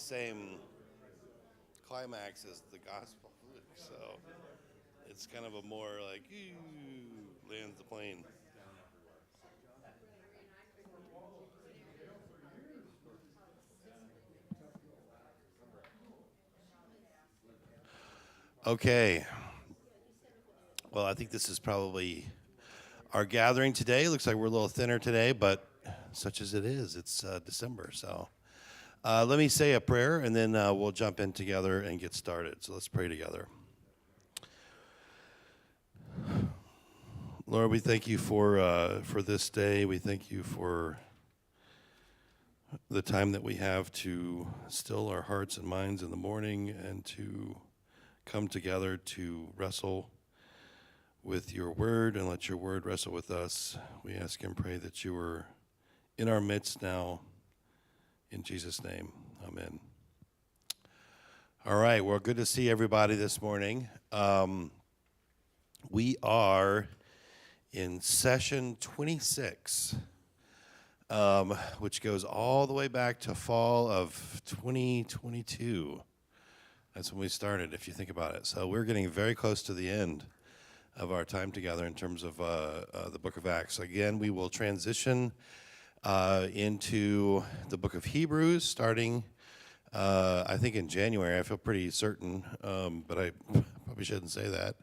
same climax as the gospel, so it's kind of a more like, lands the plane. Okay. Well, I think this is probably our gathering today. Looks like we're a little thinner today, but such as it is, it's December. So let me say a prayer, and then we'll jump in together and get started. So let's pray together. Lord, we thank you for this day. We thank you for the time that we have to still our hearts and minds in the morning and to come together to wrestle with your word and let your word wrestle with us. We ask and pray that you are in our midst now. In Jesus' name, amen. All right, well, good to see everybody this morning. We are in session 26, which goes all the way back to fall of 2022. That's when we started, if you think about it. So we're getting very close to the end of our time together in terms of the book of Acts. Again, we will transition into the book of Hebrews starting, I think, in January. I feel pretty certain, but I probably shouldn't say that.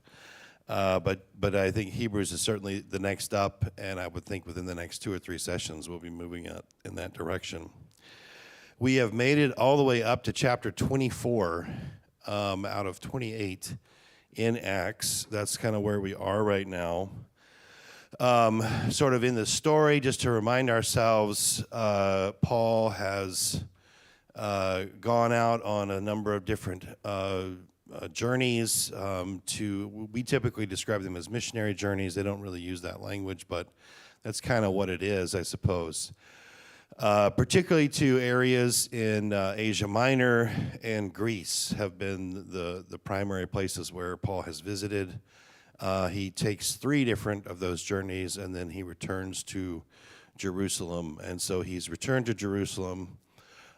But I think Hebrews is certainly the next up, and I would think within the next 2 or 3 sessions we'll be moving in that direction. We have made it all the way up to chapter 24 out of 28 in Acts. That's kind of where we are right now. Sort of in the story, just to remind ourselves, Paul has gone out on a number of different journeys. We typically describe them as missionary journeys. They don't really use that language, but that's kind of what it is, I suppose. Particularly to areas in Asia Minor and Greece have been the primary places where Paul has visited. He takes 3 different of those journeys, and then he returns to Jerusalem. And so he's returned to Jerusalem.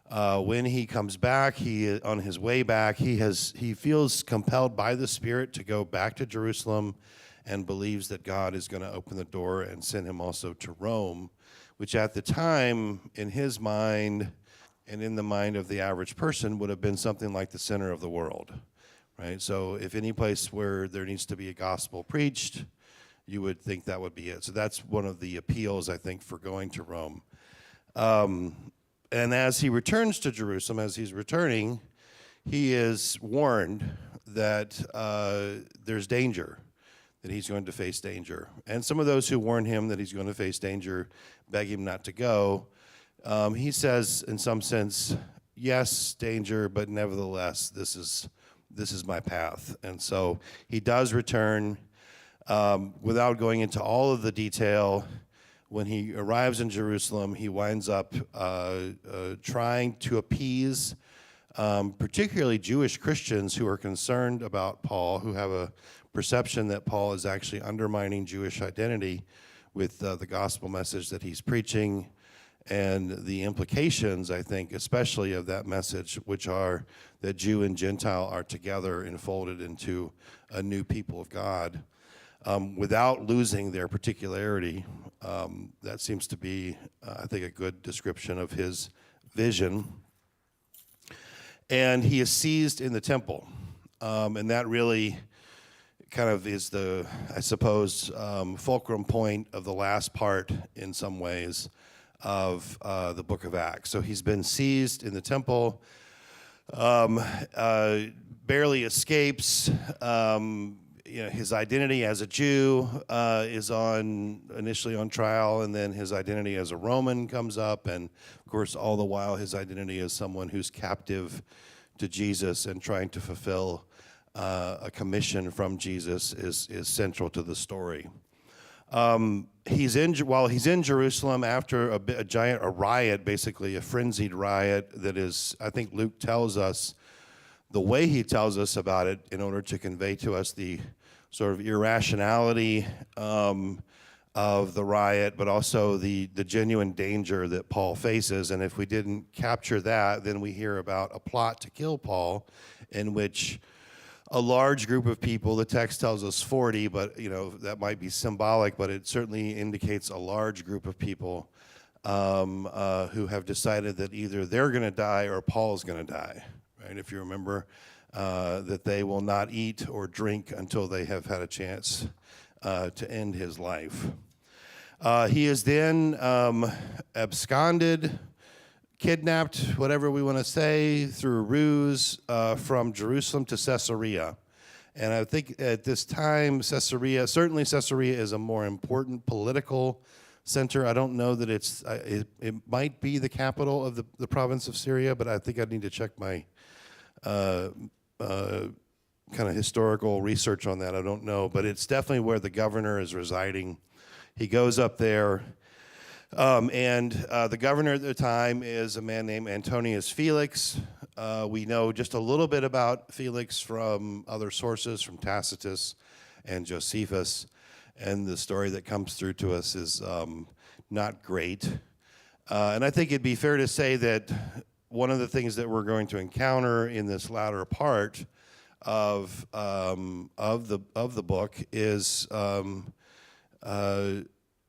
When he comes back, on his way back, he feels compelled by the Spirit to go back to Jerusalem and believes that God is going to open the door and send him also to Rome, which at the time, in his mind and in the mind of the average person, would have been something like the center of the world, right? So if any place where there needs to be a gospel preached, you would think that would be it. So that's one of the appeals, I think, for going to Rome. And as he returns to Jerusalem, as he's returning, he is warned that there's danger, that he's going to face danger. And some of those who warn him that he's going to face danger beg him not to go. He says, in some sense, yes, danger, but nevertheless, this is my path. And so he does return. Without going into all of the detail, when he arrives in Jerusalem, he winds up trying to appease particularly Jewish Christians who are concerned about Paul, who have a perception that Paul is actually undermining Jewish identity with the gospel message that he's preaching, and the implications, I think, especially of that message, which are that Jew and Gentile are together enfolded into a new people of God, without losing their particularity. That seems to be, I think, a good description of his vision. And he is seized in the temple, and that really kind of is the, I suppose, fulcrum point of the last part, in some ways, of the book of Acts. So he's been seized in the temple, barely escapes. His identity as a Jew is initially on trial, and then his identity as a Roman comes up, and of course, all the while, his identity as someone who's captive to Jesus and trying to fulfill a commission from Jesus is central to the story. While he's in Jerusalem, after a riot, basically a frenzied riot that is, I think Luke tells us, the way he tells us about it in order to convey to us the sort of irrationality of the riot, but also the genuine danger that Paul faces. And if we didn't capture that, then we hear about a plot to kill Paul, in which a large group of people, the text tells us 40, but that might be symbolic, but it certainly indicates a large group of people who have decided that either they're going to die or Paul's going to die. Right? If you remember, that they will not eat or drink until they have had a chance to end his life. He is then absconded, kidnapped, whatever we want to say, through a ruse from Jerusalem to Caesarea. And I think at this time, certainly Caesarea is a more important political center. I don't know that it might be the capital of the province of Syria, but I think I'd need to check my kind of historical research on that. I don't know, but it's definitely where the governor is residing. He goes up there, and the governor at the time is a man named Antonius Felix. We know just a little bit about Felix from other sources, from Tacitus and Josephus, and the story that comes through to us is not great. And I think it'd be fair to say that one of the things that we're going to encounter in this latter part of the book is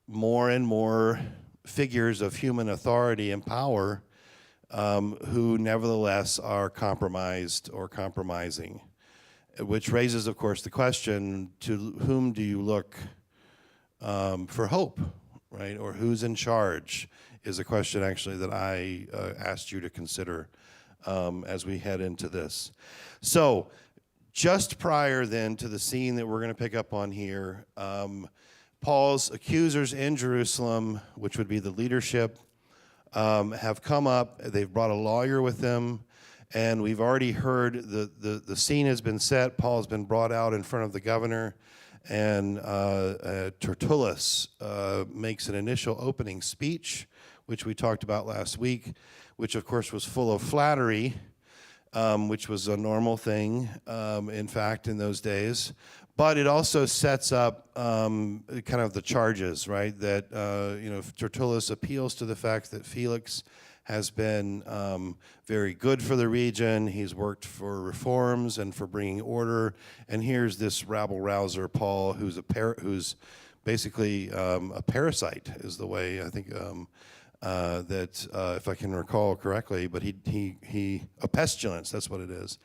more and more figures of human authority and power who nevertheless are compromised or compromising, which raises, of course, the question, to whom do you look for hope, right? Or who's in charge is a question actually that I asked you to consider as we head into this. So just prior then to the scene that we're going to pick up on here, Paul's accusers in Jerusalem, which would be the leadership, have come up. They've brought a lawyer with them, and we've already heard the scene has been set. Paul has been brought out in front of the governor, and Tertullus makes an initial opening speech, which we talked about last week, which of course was full of flattery, which was a normal thing, in fact, in those days. But it also sets up kind of the charges, right? That, Tertullus appeals to the fact that Felix has been very good for the region. He's worked for reforms and for bringing order. And here's this rabble-rouser, Paul, who's basically a parasite, is the way I think that, if I can recall correctly, but a pestilence, that's what it is.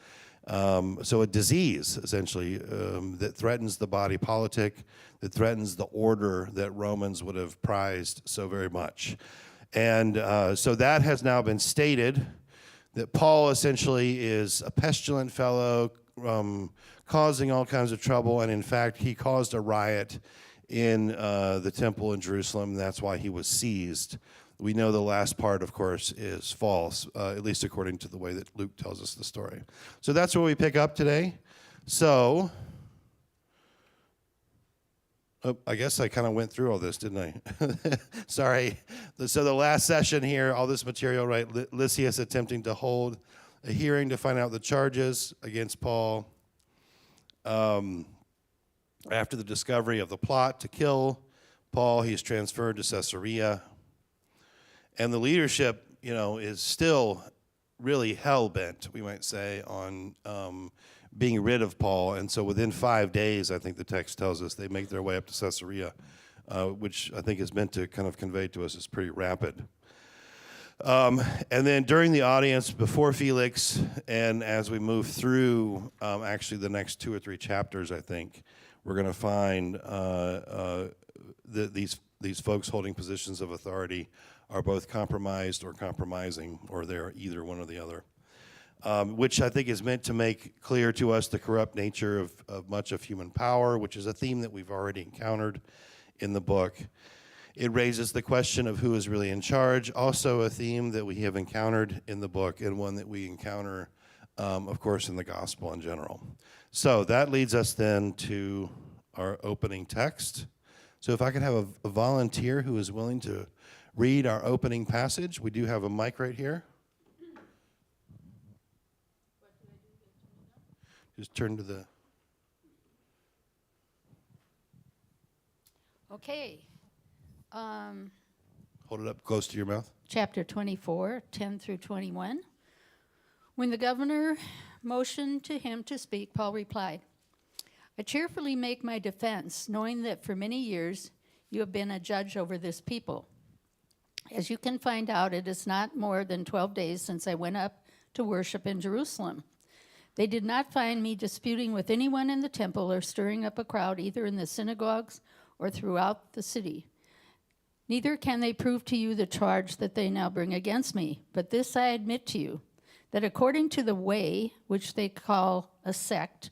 So a disease, essentially, that threatens the body politic, that threatens the order that Romans would have prized so very much. And so that has now been stated, that Paul essentially is a pestilent fellow, causing all kinds of trouble, and in fact, he caused a riot in the temple in Jerusalem, and that's why he was seized. We know the last part, of course, is false, at least according to the way that Luke tells us the story. So that's where we pick up today. So, I guess I kind of went through all this, didn't I? Sorry. So the last session here, all this material, right? Lysias attempting to hold a hearing to find out the charges against Paul. After the discovery of the plot to kill Paul, he's transferred to Caesarea. And the leadership, is still really hell-bent, we might say, on being rid of Paul. And so within 5 days, I think the text tells us, they make their way up to Caesarea, which I think is meant to kind of convey to us is pretty rapid. And then during the audience before Felix, and as we move through actually the next 2 or 3 chapters, I think, we're going to find these folks holding positions of authority are both compromised or compromising, or they're either one or the other, which I think is meant to make clear to us the corrupt nature of much of human power, which is a theme that we've already encountered in the book. It raises the question of who is really in charge, also a theme that we have encountered in the book, and one that we encounter, of course, in the gospel in general. So that leads us then to our opening text. So if I could have a volunteer who is willing to read our opening passage. We do have a mic right here. Just turn to the... Okay. Hold it up close to your mouth. Chapter 24, 10 through 21. When the governor motioned to him to speak, Paul replied, I cheerfully make my defense, knowing that for many years you have been a judge over this people. As you can find out, it is not more than 12 days since I went up to worship in Jerusalem. They did not find me disputing with anyone in the temple or stirring up a crowd either in the synagogues or throughout the city. Neither can they prove to you the charge that they now bring against me. But this I admit to you, that according to the way, which they call a sect,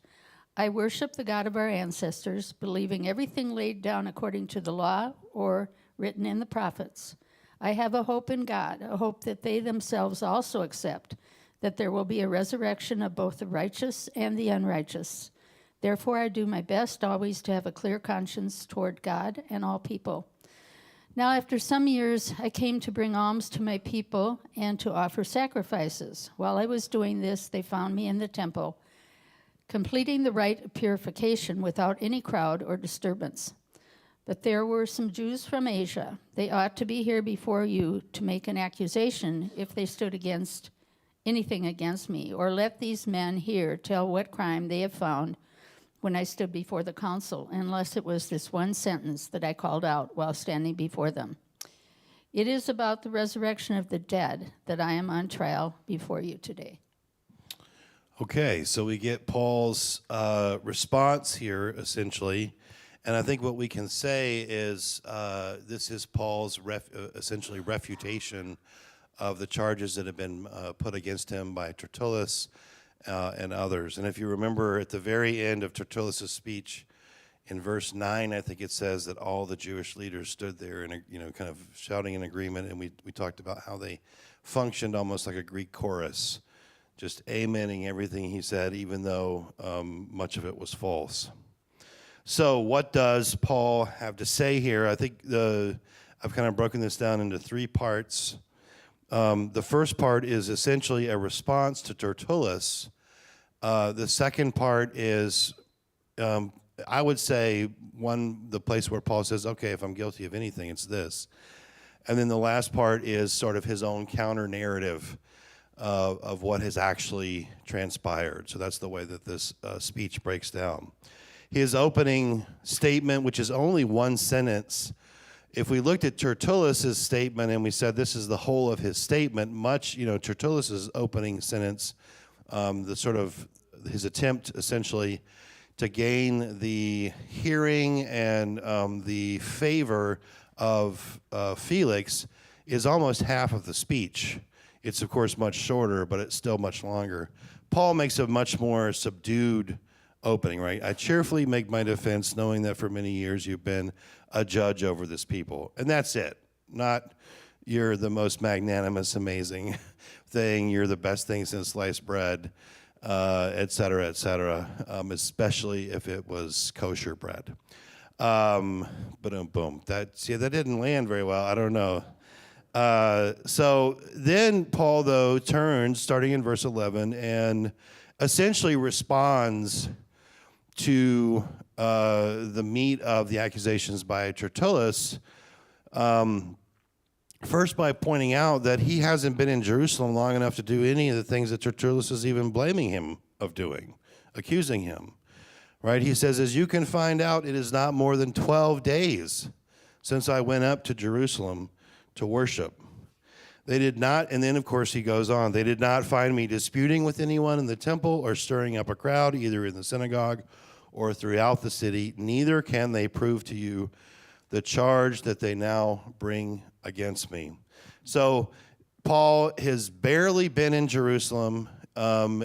I worship the God of our ancestors, believing everything laid down according to the law or written in the prophets. I have a hope in God, a hope that they themselves also accept, that there will be a resurrection of both the righteous and the unrighteous. Therefore I do my best always to have a clear conscience toward God and all people. Now after some years I came to bring alms to my people and to offer sacrifices. While I was doing this, they found me in the temple, completing the rite of purification without any crowd or disturbance. But there were some Jews from Asia. They ought to be here before you to make an accusation if they stood against anything against me, or let these men here tell what crime they have found when I stood before the council, unless it was this one sentence that I called out while standing before them. It is about the resurrection of the dead that I am on trial before you today. Okay, so we get Paul's response here, essentially. And I think what we can say is this is Paul's essentially refutation of the charges that have been put against him by Tertullus and others. And if you remember at the very end of Tertullus' speech, in verse 9, I think it says that all the Jewish leaders stood there and, kind of shouting in agreement, and we talked about how they functioned almost like a Greek chorus, just amening everything he said, even though much of it was false. So what does Paul have to say here? I think I've kind of broken this down into three parts. The first part is essentially a response to Tertullus. The second part is, I would say, the place where Paul says, okay, if I'm guilty of anything, it's this. And then the last part is sort of his own counter-narrative of what has actually transpired. So that's the way that this speech breaks down. His opening statement, which is only one sentence, if we looked at Tertullus' statement and we said this is the whole of his statement, Tertullus' opening sentence, the sort of his attempt essentially to gain the hearing and the favor of Felix is almost half of the speech. It's, of course, much shorter, but it's still much longer. Paul makes a much more subdued opening, right? I cheerfully make my defense, knowing that for many years you've been a judge over this people. And that's it. Not you're the most magnanimous, amazing thing, you're the best thing since sliced bread, et cetera, especially if it was kosher bread. Boom. That didn't land very well. I don't know. So then Paul, though, turns, starting in verse 11, and essentially responds to the meat of the accusations by Tertullus, first by pointing out that he hasn't been in Jerusalem long enough to do any of the things that Tertullus is even blaming him of doing, accusing him. Right? He says, as you can find out, it is not more than 12 days since I went up to Jerusalem to worship. They did not, and then of course he goes on, they did not find me disputing with anyone in the temple or stirring up a crowd, either in the synagogue or throughout the city. Neither can they prove to you the charge that they now bring against me. So Paul has barely been in Jerusalem.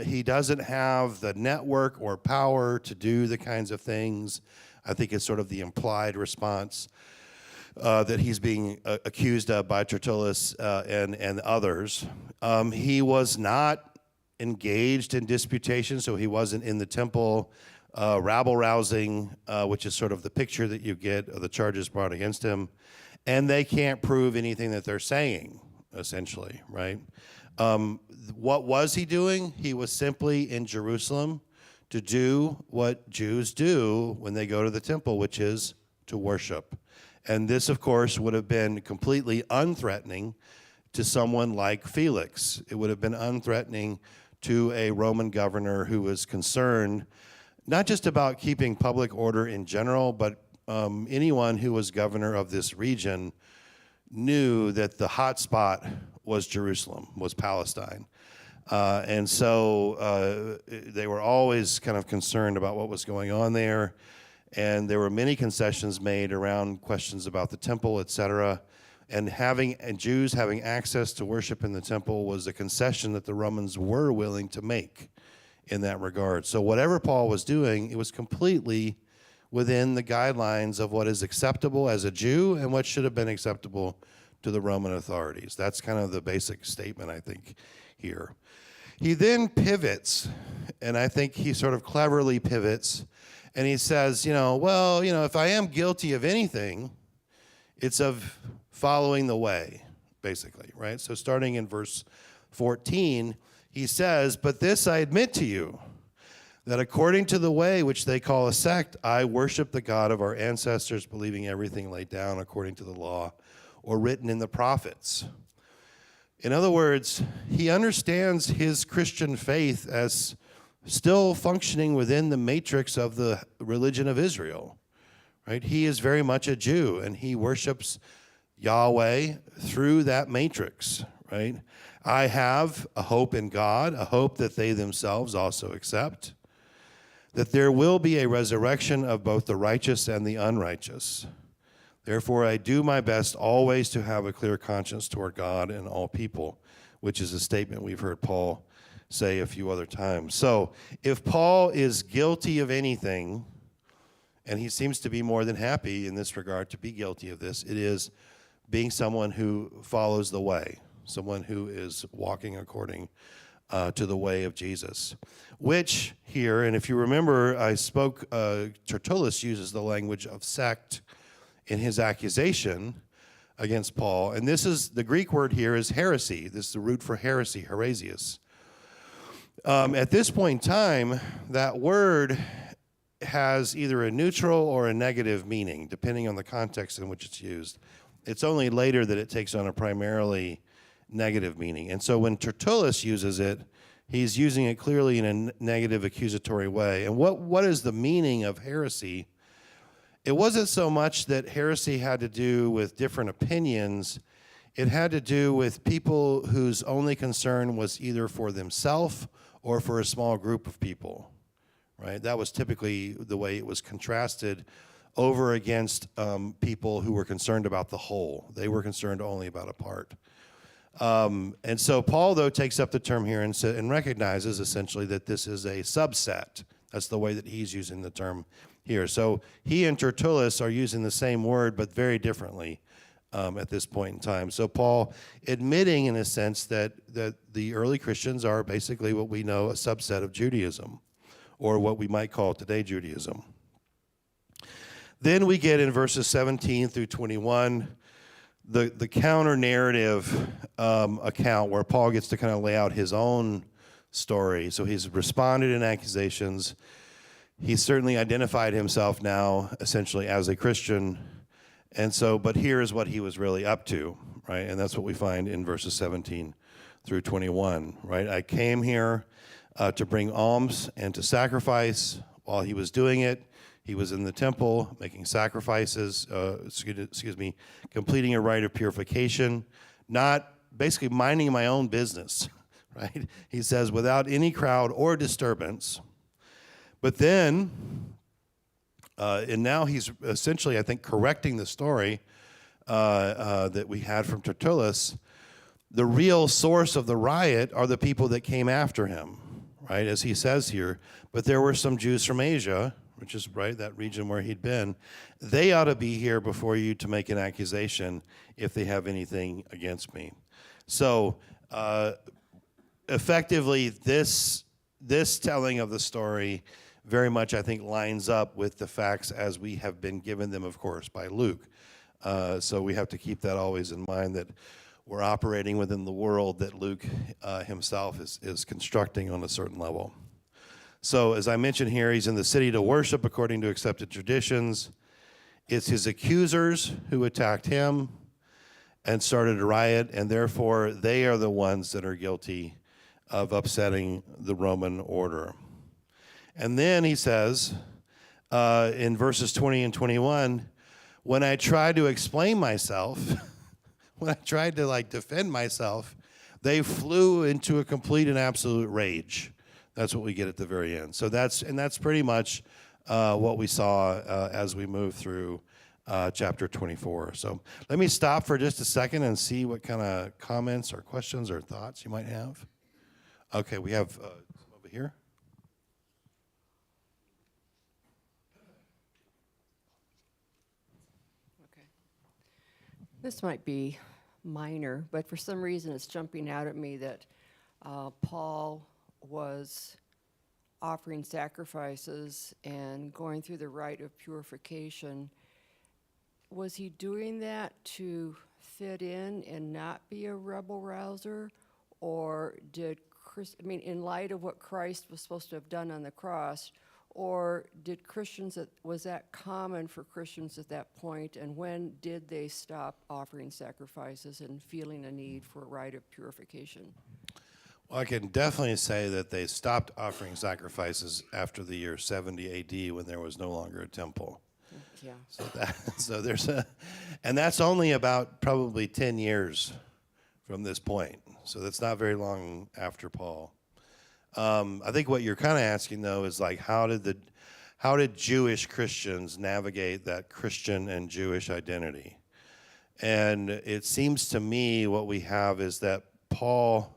He doesn't have the network or power to do the kinds of things. I think it's sort of the implied response that he's being accused of by Tertullus and others. He was not engaged in disputation, so he wasn't in the temple rabble-rousing, which is sort of the picture that you get of the charges brought against him. And they can't prove anything that they're saying, essentially, right? What was he doing? He was simply in Jerusalem to do what Jews do when they go to the temple, which is to worship. And this, of course, would have been completely unthreatening to someone like Felix. It would have been unthreatening to a Roman governor who was concerned not just about keeping public order in general, but anyone who was governor of this region knew that the hot spot was Jerusalem, was Palestine. And so they were always kind of concerned about what was going on there. And there were many concessions made around questions about the temple, et cetera. And Jews having access to worship in the temple was a concession that the Romans were willing to make in that regard. So whatever Paul was doing, it was completely within the guidelines of what is acceptable as a Jew and what should have been acceptable to the Roman authorities. That's kind of the basic statement, I think, here. He then pivots, and I think he sort of cleverly pivots, and he says, if I am guilty of anything, it's of following the way, basically, right? So starting in verse 14, he says, "But this I admit to you, that according to the way which they call a sect, I worship the God of our ancestors, believing everything laid down according to the law or written in the prophets." In other words, he understands his Christian faith as still functioning within the matrix of the religion of Israel, right? He is very much a Jew, and he worships Yahweh through that matrix, right? I have a hope in God, a hope that they themselves also accept, that there will be a resurrection of both the righteous and the unrighteous. Therefore, I do my best always to have a clear conscience toward God and all people, which is a statement we've heard Paul say a few other times. So if Paul is guilty of anything, and he seems to be more than happy in this regard to be guilty of this, it is being someone who follows the way, someone who is walking according to the way of Jesus. Which here, and if you remember, I spoke, Tertullus uses the language of sect in his accusation against Paul. And this is, the Greek word here is heresy. This is the root for heresy, heresias. At this point in time, that word has either a neutral or a negative meaning, depending on the context in which it's used. It's only later that it takes on a primarily negative meaning. And so when Tertullus uses it, he's using it clearly in a negative accusatory way. And what is the meaning of heresy? It wasn't so much that heresy had to do with different opinions. It had to do with people whose only concern was either for themselves or for a small group of people, right? That was typically the way it was contrasted over against people who were concerned about the whole. They were concerned only about a part. And so Paul, though, takes up the term here and recognizes essentially that this is a subset. That's the way that he's using the term here. So he and Tertullus are using the same word, but very differently at this point in time. So Paul admitting, in a sense, that the early Christians are basically what we know a subset of Judaism, or what we might call today Judaism. Then we get in verses 17 through 21 the counter-narrative account where Paul gets to kind of lay out his own story. So he's responded in accusations. He's certainly identified himself now essentially as a Christian. And so, but here is what he was really up to, right? And that's what we find in verses 17 through 21, right? I came here to bring alms and to sacrifice. While he was doing it, he was in the temple making sacrifices, completing a rite of purification, not basically minding my own business, right? He says, without any crowd or disturbance. But then, and now he's essentially, I think, correcting the story that we had from Tertullus. The real source of the riot are the people that came after him, right, as he says here. But there were some Jews from Asia, which is, right, that region where he'd been. They ought to be here before you to make an accusation if they have anything against me. So, effectively, this telling of the story very much, I think, lines up with the facts as we have been given them, of course, by Luke. So we have to keep that always in mind, that we're operating within the world that Luke himself is constructing on a certain level. So as I mentioned here, he's in the city to worship according to accepted traditions. It's his accusers who attacked him and started a riot, and therefore they are the ones that are guilty of upsetting the Roman order. And then he says in verses 20 and 21, when I tried to explain myself, when I tried to defend myself, they flew into a complete and absolute rage. That's what we get at the very end. So that's pretty much what we saw as we move through chapter 24. So let me stop for just a second and see what kind of comments or questions or thoughts you might have. Okay, we have some over here. Okay. This might be minor, but for some reason it's jumping out at me that Paul was offering sacrifices and going through the rite of purification. Was he doing that to fit in and not be a rebel rouser? Or did in light of what Christ was supposed to have done on the cross, or did Christians, was that common for Christians at that point? And when did they stop offering sacrifices and feeling a need for a rite of purification? Well, I can definitely say that they stopped offering sacrifices after the year 70 AD when there was no longer a temple. Yeah. So there's and that's only about probably 10 years from this point. So that's not very long after Paul. I think what you're kind of asking though is how did Jewish Christians navigate that Christian and Jewish identity? And it seems to me what we have is that Paul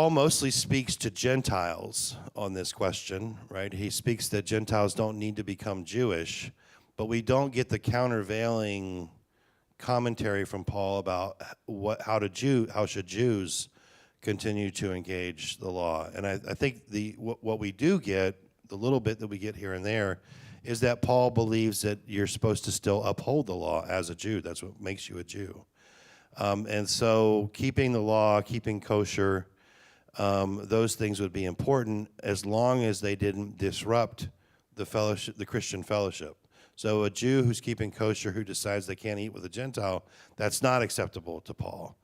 mostly speaks to Gentiles on this question, right? He speaks that Gentiles don't need to become Jewish, but we don't get the countervailing commentary from Paul about how should Jews continue to engage the law. And I think what we do get, the little bit that we get here and there, is that Paul believes that you're supposed to still uphold the law as a Jew. That's what makes you a Jew. And so keeping the law, keeping kosher, those things would be important as long as they didn't disrupt the fellowship, the Christian fellowship. So a Jew who's keeping kosher who decides they can't eat with a Gentile, that's not acceptable to Paul.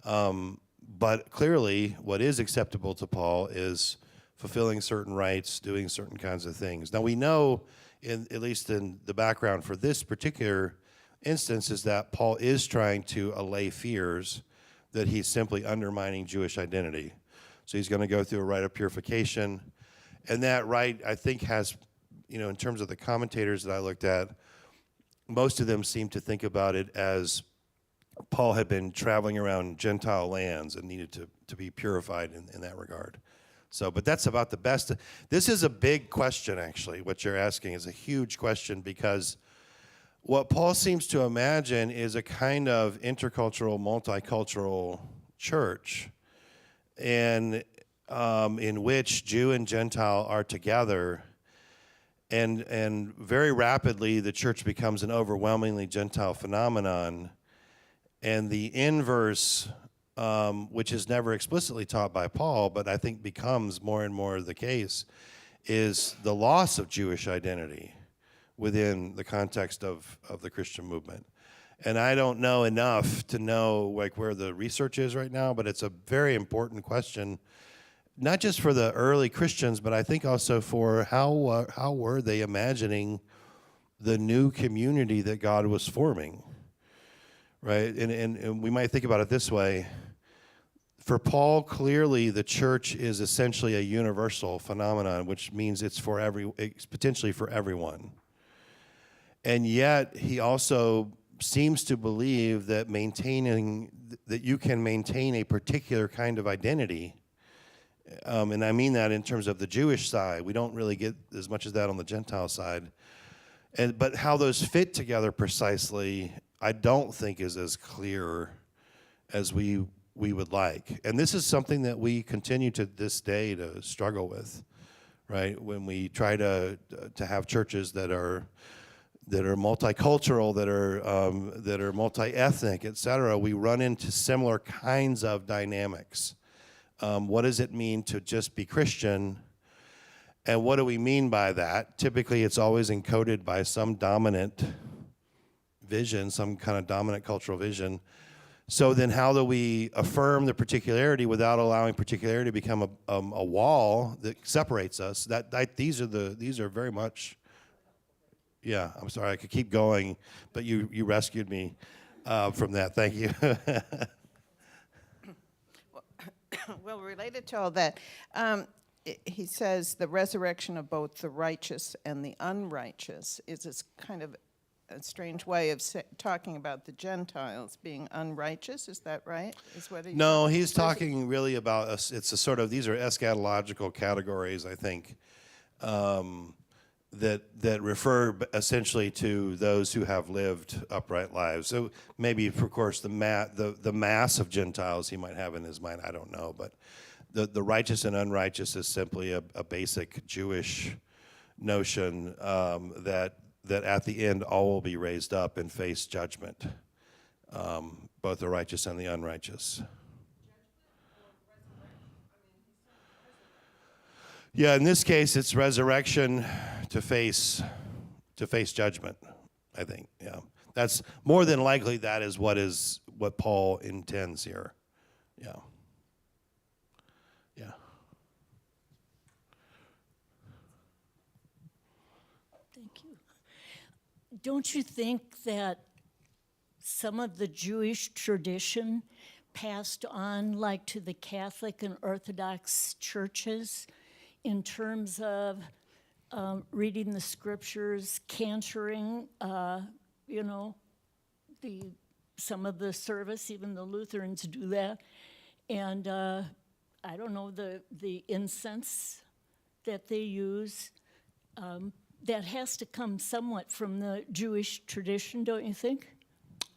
But clearly what is acceptable to Paul is fulfilling certain rites, doing certain kinds of things. Now we know, at least in the background for this particular instance, is that Paul is trying to allay fears that he's simply undermining Jewish identity. So he's going to go through a rite of purification. And that rite, I think, has, in terms of the commentators that I looked at, most of them seem to think about it as Paul had been traveling around Gentile lands and needed to be purified in that regard. So, but that's about the best. This is a big question, actually. What you're asking is a huge question, because what Paul seems to imagine is a kind of intercultural, multicultural church, and in which Jew and Gentile are together, and very rapidly the church becomes an overwhelmingly Gentile phenomenon, and the inverse, which is never explicitly taught by Paul, but I think becomes more and more the case, is the loss of Jewish identity within the context of the Christian movement. And I don't know enough to know where the research is right now, but it's a very important question, not just for the early Christians, but I think also for how were they imagining the new community that God was forming, right? And we might think about it this way. For Paul, clearly the church is essentially a universal phenomenon, which means it's potentially for everyone. And yet he also seems to believe that you can maintain a particular kind of identity. And I mean that in terms of the Jewish side. We don't really get as much of that on the Gentile side. But how those fit together precisely, I don't think is as clear as we would like. And this is something that we continue to this day to struggle with, right? When we try to have churches that are multicultural, that are multi-ethnic, et cetera, we run into similar kinds of dynamics. What does it mean to just be Christian? And what do we mean by that? Typically, it's always encoded by some dominant vision, some kind of dominant cultural vision. So then how do we affirm the particularity without allowing particularity to become a wall that separates us? These are very much, yeah, I'm sorry, I could keep going, but you rescued me from that. Thank you. Well, related to all that, he says the resurrection of both the righteous and the unrighteous is this kind of a strange way of talking about the Gentiles being unrighteous. Is that right? Is what No, he's talking really about us. It's a sort of, these are eschatological categories, I think, that refer essentially to those who have lived upright lives. So maybe, of course, the mass of Gentiles he might have in his mind, I don't know, but the righteous and unrighteous is simply a basic Jewish notion that at the end all will be raised up and face judgment, both the righteous and the unrighteous. Yeah, in this case, it's resurrection to face judgment, I think. Yeah, that's more than likely that is what Paul intends here. Yeah. Yeah. Thank you. Don't you think that some of the Jewish tradition passed on, like to the Catholic and Orthodox churches, in terms of reading the scriptures, cantoring, some of the service, even the Lutherans do that, and I don't know, the incense that they use, that has to come somewhat from the Jewish tradition, don't you think?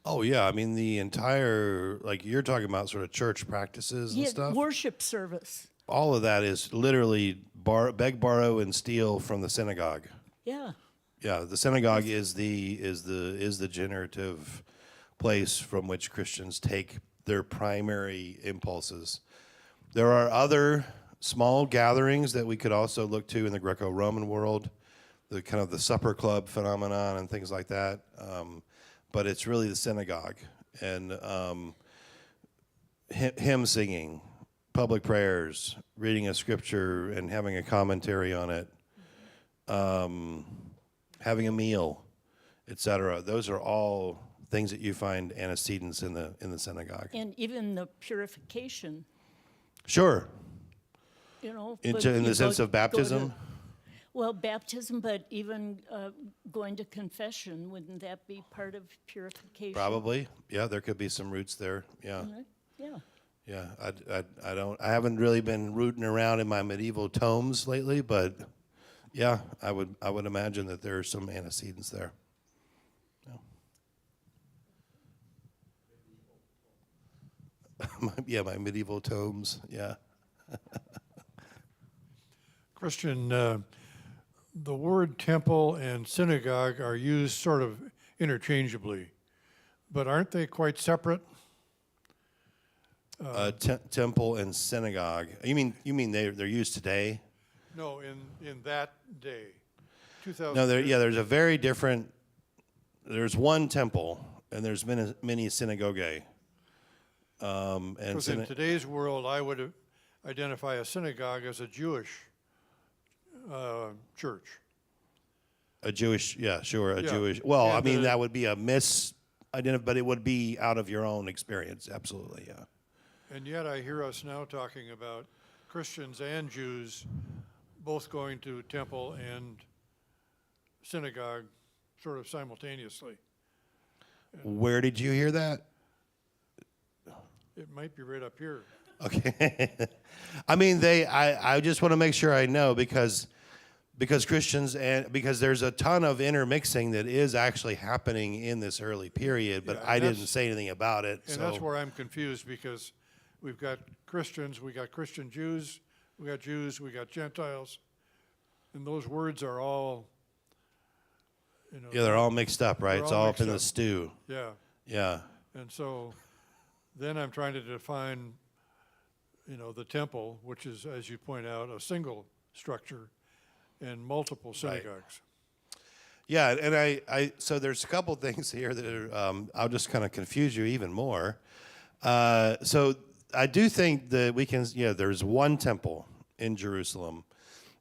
Oh, yeah. I mean, the entire, like you're talking about sort of church practices and stuff. Worship service. All of that is literally beg, borrow, and steal from the synagogue. Yeah. Yeah, the synagogue is the generative place from which Christians take their primary impulses. There are other small gatherings that we could also look to in the Greco-Roman world, the kind of the supper club phenomenon and things like that. But it's really the synagogue and hymn singing, public prayers, reading a scripture and having a commentary on it, having a meal, etc. Those are all things that you find antecedents in the synagogue. And even the purification, Sure. you know. In but the you sense of go baptism? Well, baptism, but even going to confession, wouldn't that be part of purification? Probably. Yeah, there could be some roots there. Yeah. Yeah. Yeah. I haven't really been rooting around in my medieval tomes lately, but yeah, I would imagine that there are some antecedents there. Yeah, my medieval tomes. Yeah. Christian, the word temple and synagogue are used sort of interchangeably, but aren't they quite separate? Temple and synagogue. You mean they're used today? No, in that day, 2000. No, there's a very different. There's one temple, and there's many synagogae. And Because in today's world, I would identify a synagogue as a Jewish church. a Jewish, yeah, sure, a Yeah. Jewish. Well, I And, mean, that would be a but it would be out of your own experience, absolutely, yeah. And yet I hear us now talking about Christians and Jews both going to temple and synagogue sort of simultaneously. Where did you hear that? It might be right up here. Okay. I mean, I just want to make sure I know because Christians because there's a ton of intermixing that is actually happening in this early period, but Yeah, I and didn't that's- say anything about it. And that's where I'm confused because we've got Christians, we got Christian Jews, we got Gentiles, and those words are all, yeah, they're all mixed up, right? They're It's all all up in the mixed up. stew. yeah. Yeah. And so then I'm trying to define, the temple, which is, as you point out, a single structure, and multiple synagogues. Yeah, and so there's a couple things here that are, I'll just kind of confuse you even more. So I do think that there's one temple in Jerusalem,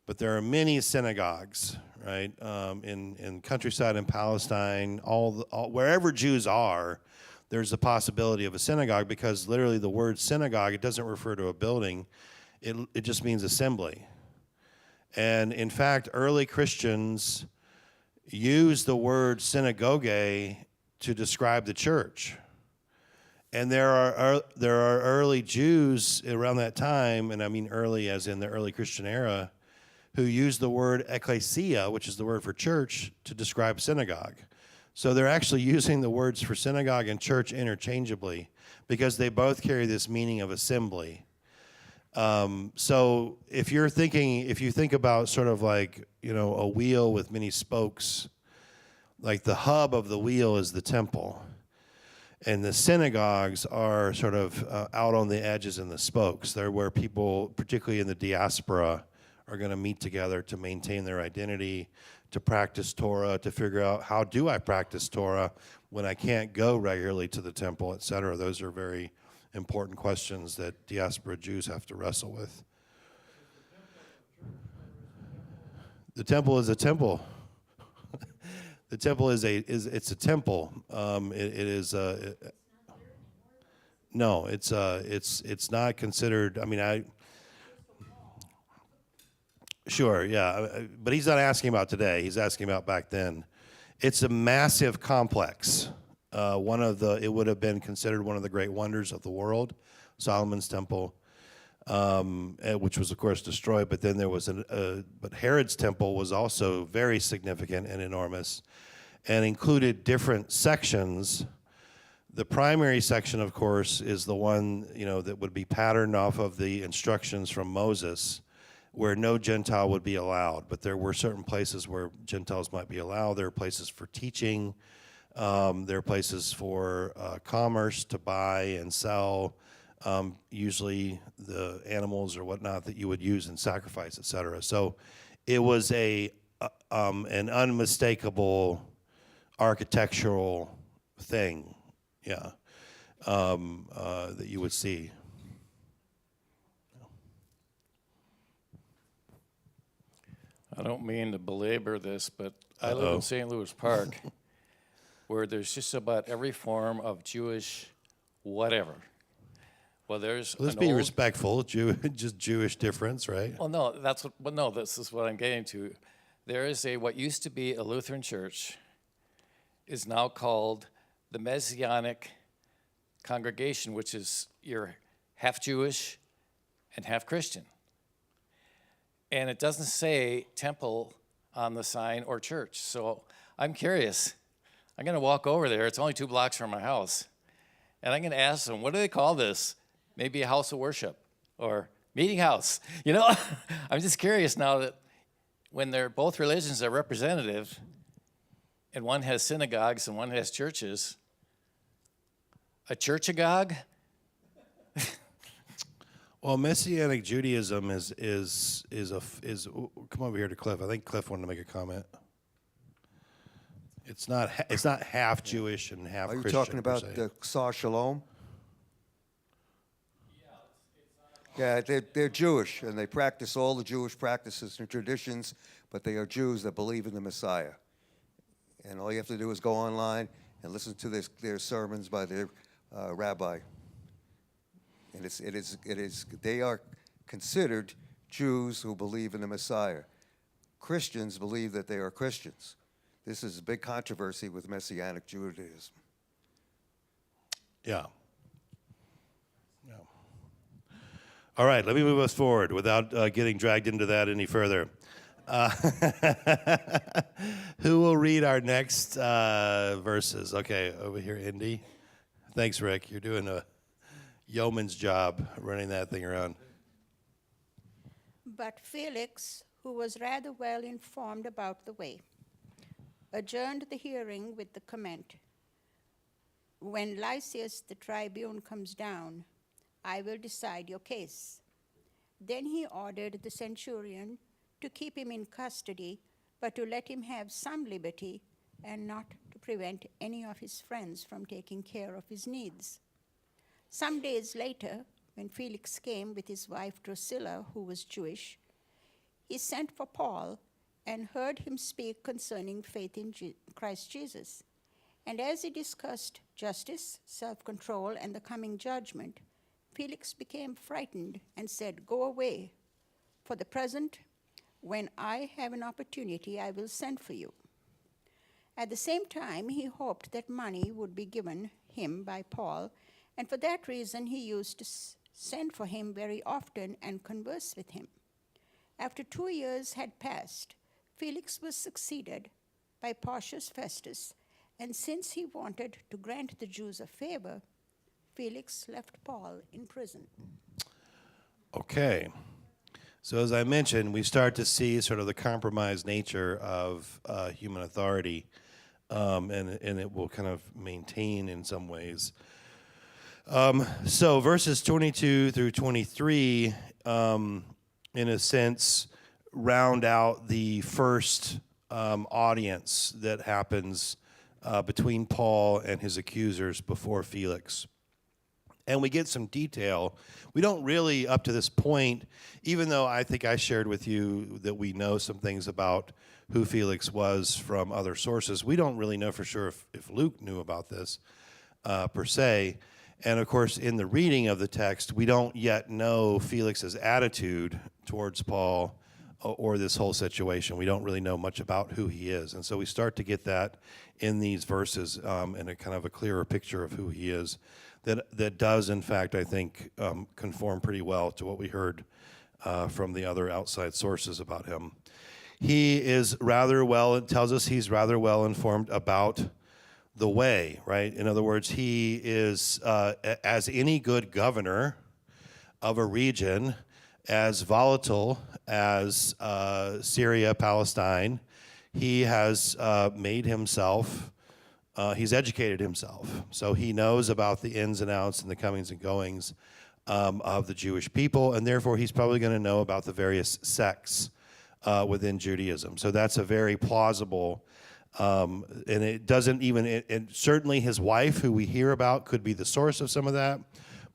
but there are many synagogues, right? In countryside in Palestine, wherever Jews are, there's a possibility of a synagogue, because literally the word synagogue, it doesn't refer to a building, it just means assembly. And in fact, early Christians use the word synagogue to describe the church. And there are early Jews around that time, and I mean early as in the early Christian era, who used the word ecclesia, which is the word for church, to describe synagogue. So they're actually using the words for synagogue and church interchangeably, because they both carry this meaning of assembly. So if you think about sort of like, a wheel with many spokes, like the hub of the wheel is the temple, and the synagogues are sort of out on the edges and the spokes. They're where people, particularly in the diaspora, are going to meet together to maintain their identity, to practice Torah, to figure out, how do I practice Torah when I can't go regularly to the temple, et cetera. Those are very important questions that diaspora Jews have to wrestle with. The temple is a temple. The temple is a temple. No, it's not considered. I mean, sure, yeah, but he's not asking about today. He's asking about back then. It's a massive complex. It would have been considered one of the great wonders of the world, Solomon's temple, which was of course destroyed. But then there was but Herod's temple was also very significant and enormous, and included different sections. The primary section, of course, is the one that would be patterned off of the instructions from Moses, where no Gentile would be allowed. But there were certain places where Gentiles might be allowed. There are places for teaching. There are places for commerce, to buy and sell, usually the animals or whatnot that you would use in sacrifice, et cetera. So it was an unmistakable architectural thing, that you would see. I don't mean to belabor this, but I live in St. Louis Park, where there's just about every form of Jewish whatever. Well, there's Let's be respectful. Just Jewish difference, right? Well, no, this is what I'm getting to. There is what used to be a Lutheran church is now called the Messianic Congregation, which is you're half Jewish and half Christian. And it doesn't say temple on the sign or church. So I'm curious. I'm going to walk over there. It's only 2 blocks from my house. And I'm going to ask them, what do they call this? Maybe a house of worship or meeting house. I'm just curious now that when both religions are representative, and one has synagogues and one has churches, a churchagogue? Well, Messianic Judaism is come over here to Cliff. I think Cliff wanted to make a comment. It's not half Jewish and half Christian. Are you talking about the Ksar Shalom? Yeah, they're Jewish, and they practice all the Jewish practices and traditions, but they are Jews that believe in the Messiah. And all you have to do is go online and listen to their sermons by their rabbi. And they are considered Jews who believe in the Messiah. Christians believe that they are Christians. This is a big controversy with Messianic Judaism. Yeah. All right, let me move us forward without getting dragged into that any further. Who will read our next verses? Okay, over here, Indy. Thanks, Rick. You're doing a yeoman's job running that thing around. But Felix, who was rather well informed about the way, adjourned the hearing with the comment, "When Lysias the tribune comes down, I will decide your case." Then he ordered the centurion to keep him in custody, but to let him have some liberty and not to prevent any of his friends from taking care of his needs. Some days later, when Felix came with his wife Drusilla, who was Jewish, he sent for Paul and heard him speak concerning faith in Christ Jesus. And as he discussed justice, self-control, and the coming judgment, Felix became frightened and said, "Go away. For the present, when I have an opportunity, I will send for you." At the same time, he hoped that money would be given him by Paul, and for that reason he used to send for him very often and converse with him. After 2 years had passed, Felix was succeeded by Porcius Festus, and since he wanted to grant the Jews a favor, Felix left Paul in prison. Okay. So as I mentioned, we start to see sort of the compromised nature of human authority, and it will kind of maintain in some ways. So verses 22 through 23, in a sense, round out the first audience that happens between Paul and his accusers before Felix. And we get some detail. We don't really, up to this point, even though I think I shared with you that we know some things about who Felix was from other sources, we don't really know for sure if Luke knew about this per se. And of course, in the reading of the text, we don't yet know Felix's attitude towards Paul or this whole situation. We don't really know much about who he is. And so we start to get that in these verses and a kind of a clearer picture of who he is. That does, in fact, I think, conform pretty well to what we heard from the other outside sources about him. He is rather well, it tells us he's rather well informed about the way, right? In other words, he is, as any good governor of a region, as volatile as Syria, Palestine, he has made himself he's educated himself, so he knows about the ins and outs and the comings and goings of the Jewish people, and therefore he's probably going to know about the various sects within Judaism. So that's a very plausible, and it doesn't even, and certainly his wife, who we hear about, could be the source of some of that,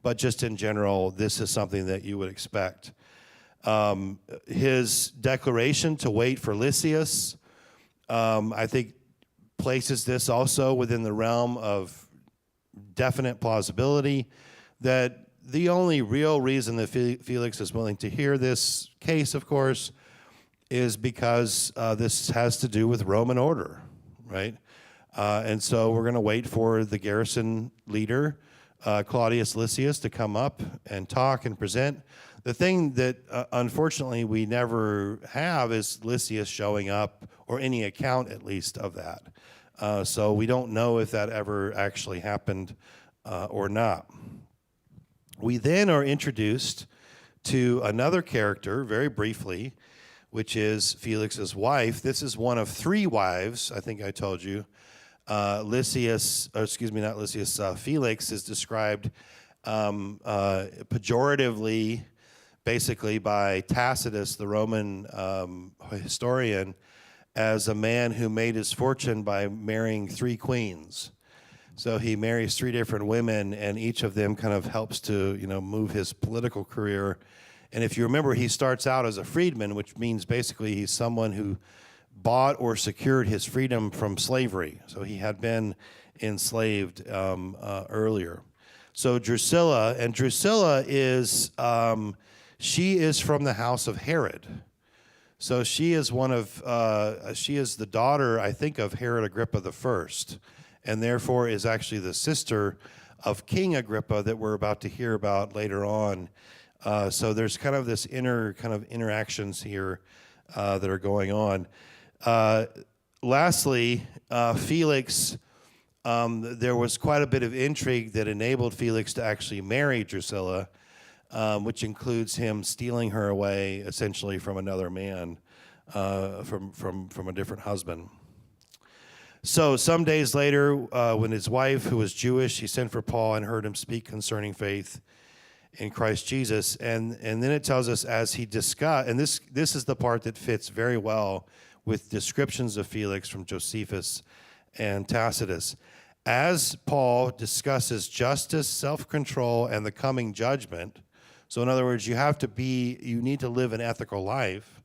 but just in general, this is something that you would expect. His declaration to wait for Lysias, I think, places this also within the realm of definite plausibility that the only real reason that Felix is willing to hear this case, of course, is because this has to do with Roman order, right? And so we're going to wait for the garrison leader, Claudius Lysias, to come up and talk and present. The thing that, unfortunately, we never have is Lysias showing up, or any account, at least, of that. So we don't know if that ever actually happened or not. We then are introduced to another character, very briefly, which is Felix's wife. This is one of 3 wives, I think I told you. Felix is described pejoratively, basically, by Tacitus, the Roman historian, as a man who made his fortune by marrying 3 queens. So he marries 3 different women, and each of them kind of helps to, move his political career. And if you remember, he starts out as a freedman, which means basically he's someone who bought or secured his freedom from slavery. So he had been enslaved earlier. So Drusilla is, she is from the house of Herod. So she is she is the daughter, I think, of Herod Agrippa I, and therefore is actually the sister of King Agrippa that we're about to hear about later on. So there's kind of this interactions here that are going on. Lastly, Felix, there was quite a bit of intrigue that enabled Felix to actually marry Drusilla, which includes him stealing her away, essentially, from another man, from a different husband. So some days later, when his wife, who was Jewish, he sent for Paul and heard him speak concerning faith. in Christ Jesus. And then it tells us as he discussed, and this is the part that fits very well with descriptions of Felix from Josephus and Tacitus. As Paul discusses justice, self-control, and the coming judgment, so in other words, you need to live an ethical life,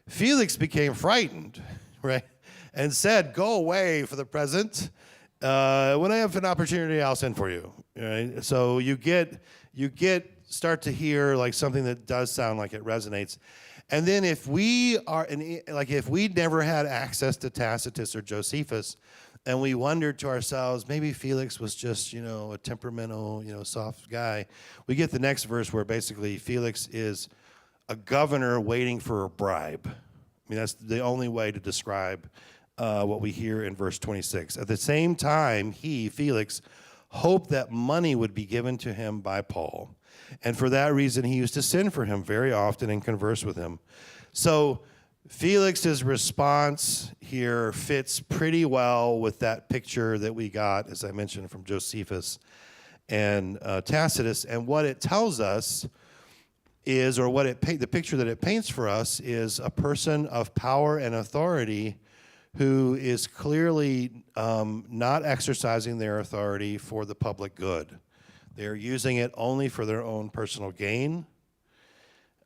Felix became frightened, right? And said, go away for the present. When I have an opportunity, I'll send for you. Right? So you start to hear like something that does sound like it resonates. And then if we never had access to Tacitus or Josephus, and we wondered to ourselves, maybe Felix was just, a temperamental, soft guy, we get the next verse where basically Felix is a governor waiting for a bribe. I mean, that's the only way to describe what we hear in verse 26. At the same time, he, Felix, hoped that money would be given to him by Paul. And for that reason, he used to send for him very often and converse with him. So Felix's response here fits pretty well with that picture that we got, as I mentioned, from Josephus and Tacitus. And what it tells us is, or the picture that it paints for us is a person of power and authority who is clearly not exercising their authority for the public good. They're using it only for their own personal gain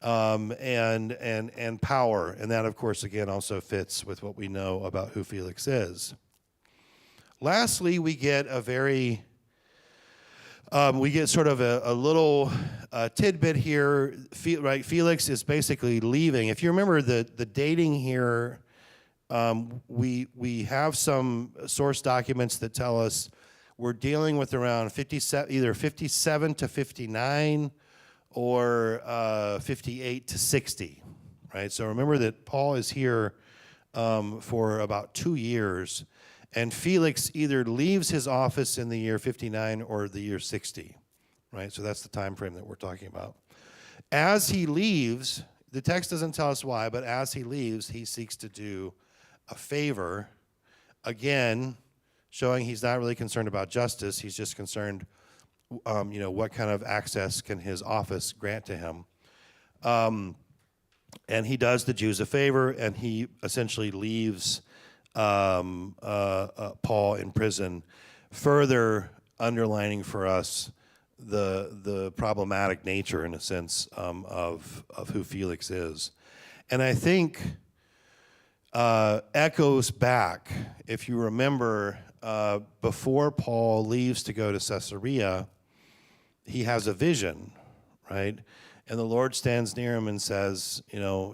and power. And that, of course, again, also fits with what we know about who Felix is. Lastly, we get sort of a little tidbit here. Right, Felix is basically leaving. If you remember the dating here, we have some source documents that tell us we're dealing with around 57, either 57 to 59 or 58 to 60, right? So remember that Paul is here for about 2 years, and Felix either leaves his office in the year 59 or the year 60, right? So that's the time frame that we're talking about. As he leaves, the text doesn't tell us why, but as he leaves, he seeks to do a favor, again, showing he's not really concerned about justice. He's just concerned, what kind of access can his office grant to him. And he does the Jews a favor, and he essentially leaves Paul in prison, further underlining for us the problematic nature, in a sense, of who Felix is. And I think echoes back, if you remember, before Paul leaves to go to Caesarea, he has a vision, right? And the Lord stands near him and says,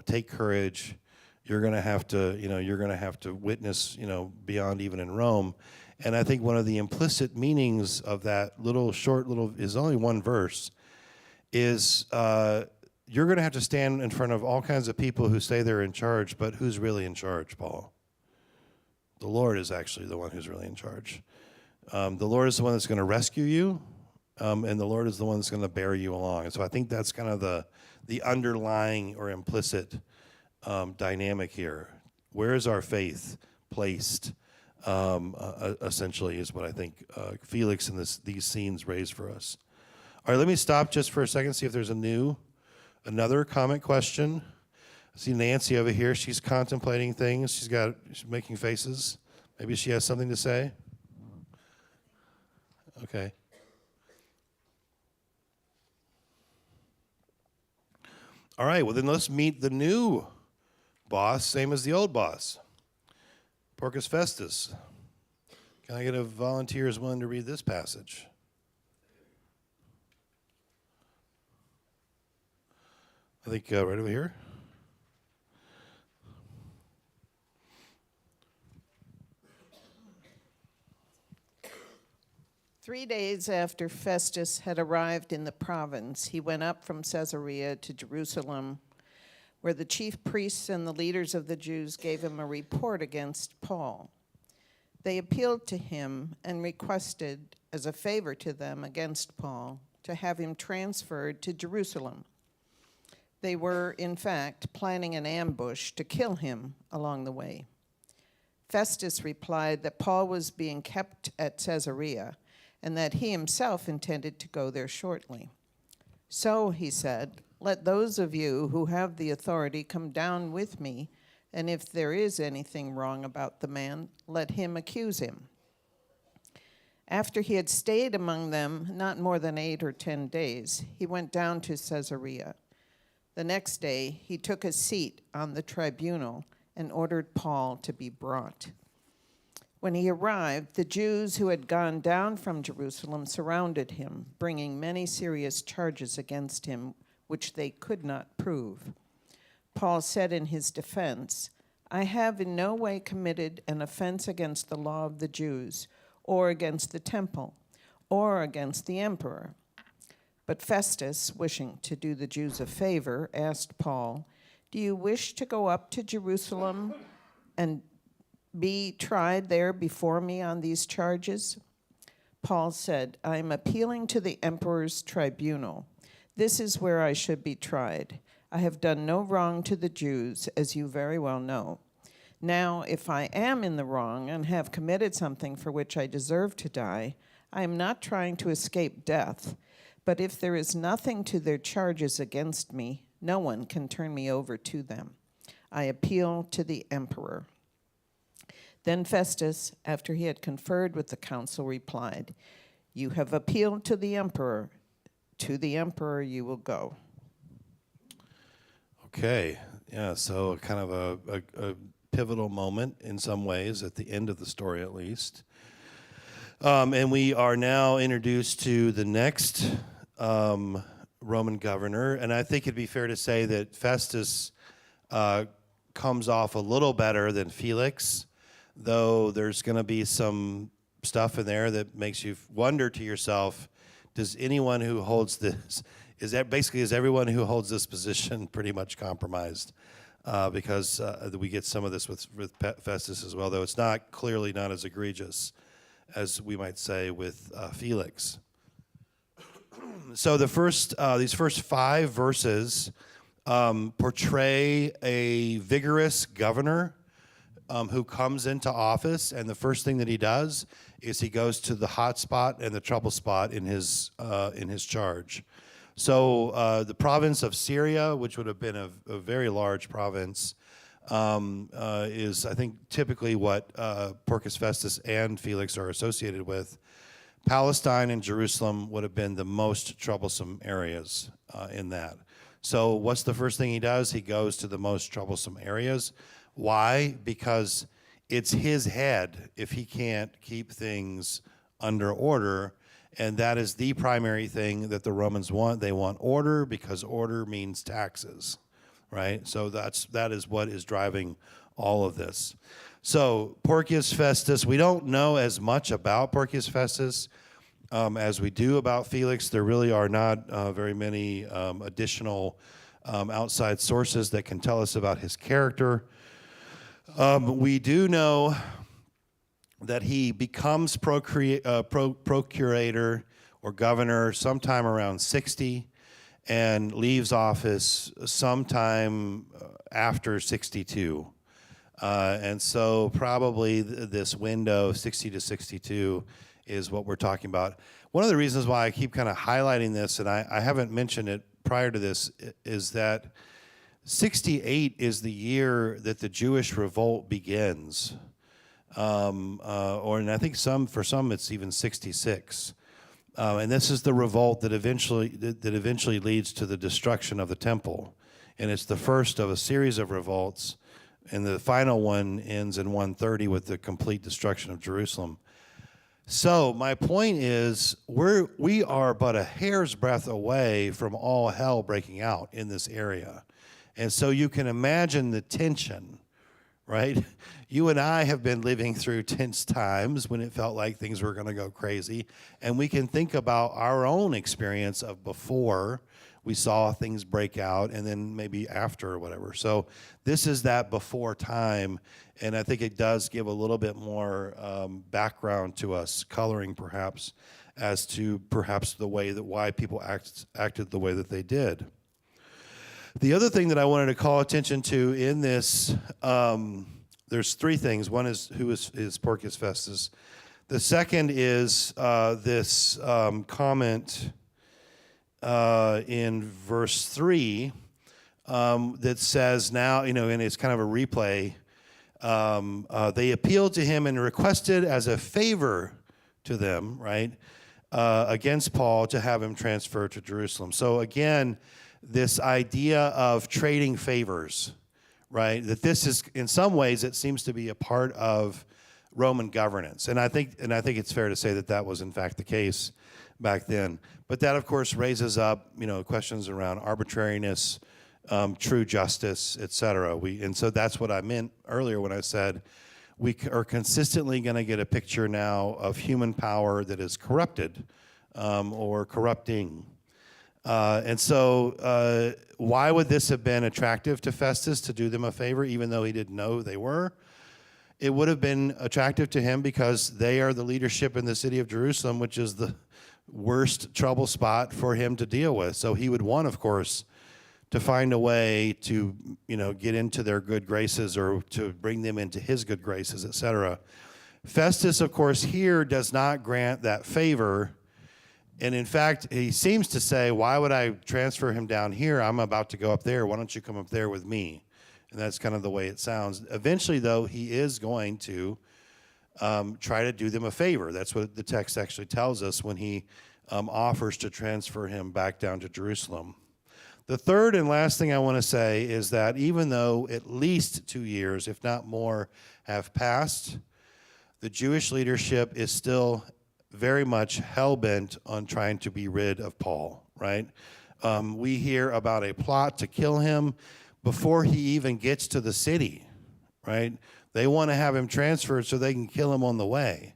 take courage. You're going to have to witness, beyond even in Rome. And I think one of the implicit meanings of that is only one verse, is you're going to have to stand in front of all kinds of people who say they're in charge, but who's really in charge, Paul? The Lord is actually the one who's really in charge. The Lord is the one that's going to rescue you, and the Lord is the one that's going to bear you along. And so I think that's kind of the underlying or implicit dynamic here. Where is our faith placed? Essentially, is what I think Felix and these scenes raise for us. All right, let me stop just for a second, see if there's another comment, question. I see Nancy over here. She's contemplating things. She's making faces. Maybe she has something to say. Okay. All right, well then let's meet the new boss, same as the old boss. Porcus Festus. Can I get a volunteer who's willing to read this passage? I think right over here. "3 days after Festus had arrived in the province, he went up from Caesarea to Jerusalem, where the chief priests and the leaders of the Jews gave him a report against Paul. They appealed to him and requested, as a favor to them against Paul, to have him transferred to Jerusalem. They were, in fact, planning an ambush to kill him along the way. Festus replied that Paul was being kept at Caesarea and that he himself intended to go there shortly. So, he said, let those of you who have the authority come down with me, and if there is anything wrong about the man, let him accuse him. After he had stayed among them not more than 8 or 10 days, he went down to Caesarea. The next day, he took a seat on the tribunal and ordered Paul to be brought. When he arrived, the Jews who had gone down from Jerusalem surrounded him, bringing many serious charges against him, which they could not prove. Paul said in his defense, I have in no way committed an offense against the law of the Jews, or against the temple, or against the emperor. But Festus, wishing to do the Jews a favor, asked Paul, do you wish to go up to Jerusalem and be tried there before me on these charges? Paul said, I am appealing to the emperor's tribunal. This is where I should be tried. I have done no wrong to the Jews, as you very well know. Now, if I am in the wrong and have committed something for which I deserve to die, I am not trying to escape death. But if there is nothing to their charges against me, no one can turn me over to them. I appeal to the emperor. Then Festus, after he had conferred with the council, replied, you have appealed to the emperor. To the emperor you will go. Okay, yeah, so kind of a pivotal moment in some ways, at the end of the story at least. And we are now introduced to the next Roman governor, and I think it'd be fair to say that Festus comes off a little better than Felix, though there's going to be some stuff in there that makes you wonder to yourself, does anyone who holds this, is everyone who holds this position pretty much compromised? Because we get some of this with Festus as well, though it's clearly not as egregious as we might say with Felix. So these first 5 verses portray a vigorous governor who comes into office, and the first thing that he does is he goes to the hot spot and the trouble spot in his charge. So the province of Syria, which would have been a very large province, is, I think, typically what Porcius Festus and Felix are associated with. Palestine and Jerusalem would have been the most troublesome areas in that. So what's the first thing he does? He goes to the most troublesome areas. Why? Because it's his head if he can't keep things under order, and that is the primary thing that the Romans want. They want order because order means taxes, right? So that is what is driving all of this. So Porcius Festus, we don't know as much about Porcius Festus as we do about Felix. There really are not very many additional outside sources that can tell us about his character. We do know that he becomes procurator or governor sometime around 60 and leaves office sometime after 62. And so probably this window, 60 to 62, is what we're talking about. One of the reasons why I keep kind of highlighting this, and I haven't mentioned it prior to this, is that 68 is the year that the Jewish revolt begins. And I think for some it's even 66. And this is the revolt that eventually leads to the destruction of the temple. And it's the first of a series of revolts. And the final one ends in 130 with the complete destruction of Jerusalem. So my point is, we are but a hair's breadth away from all hell breaking out in this area. And so you can imagine the tension, right? You and I have been living through tense times when it felt like things were going to go crazy. And we can think about our own experience of before we saw things break out and then maybe after or whatever. So this is that before time. And I think it does give a little bit more background to us, coloring perhaps, as to perhaps the way that why people acted the way that they did. The other thing that I wanted to call attention to in this, there's 3 things. One is who is Porcius Festus. The second is this comment in verse 3 that says now, and it's kind of a replay. They appealed to him and requested as a favor to them, right, against Paul to have him transferred to Jerusalem. So again, this idea of trading favors, right, that this is, in some ways, it seems to be a part of Roman governance. And I think it's fair to say that that was in fact the case back then. But that, of course, raises up, questions around arbitrariness, true justice, et cetera. And so that's what I meant earlier when I said we are consistently going to get a picture now of human power that is corrupted or corrupting. And so why would this have been attractive to Festus to do them a favor, even though he didn't know they were? It would have been attractive to him because they are the leadership in the city of Jerusalem, which is the worst trouble spot for him to deal with. So he would want, of course, to find a way to, get into their good graces or to bring them into his good graces, et cetera. Festus, of course, here does not grant that favor. And in fact, he seems to say, why would I transfer him down here? I'm about to go up there. Why don't you come up there with me? And that's kind of the way it sounds. Eventually, though, he is going to try to do them a favor. That's what the text actually tells us when he offers to transfer him back down to Jerusalem. The third and last thing I want to say is that even though at least 2 years, if not more, have passed, the Jewish leadership is still very much hell-bent on trying to be rid of Paul, right? We hear about a plot to kill him before he even gets to the city, right? They want to have him transferred so they can kill him on the way.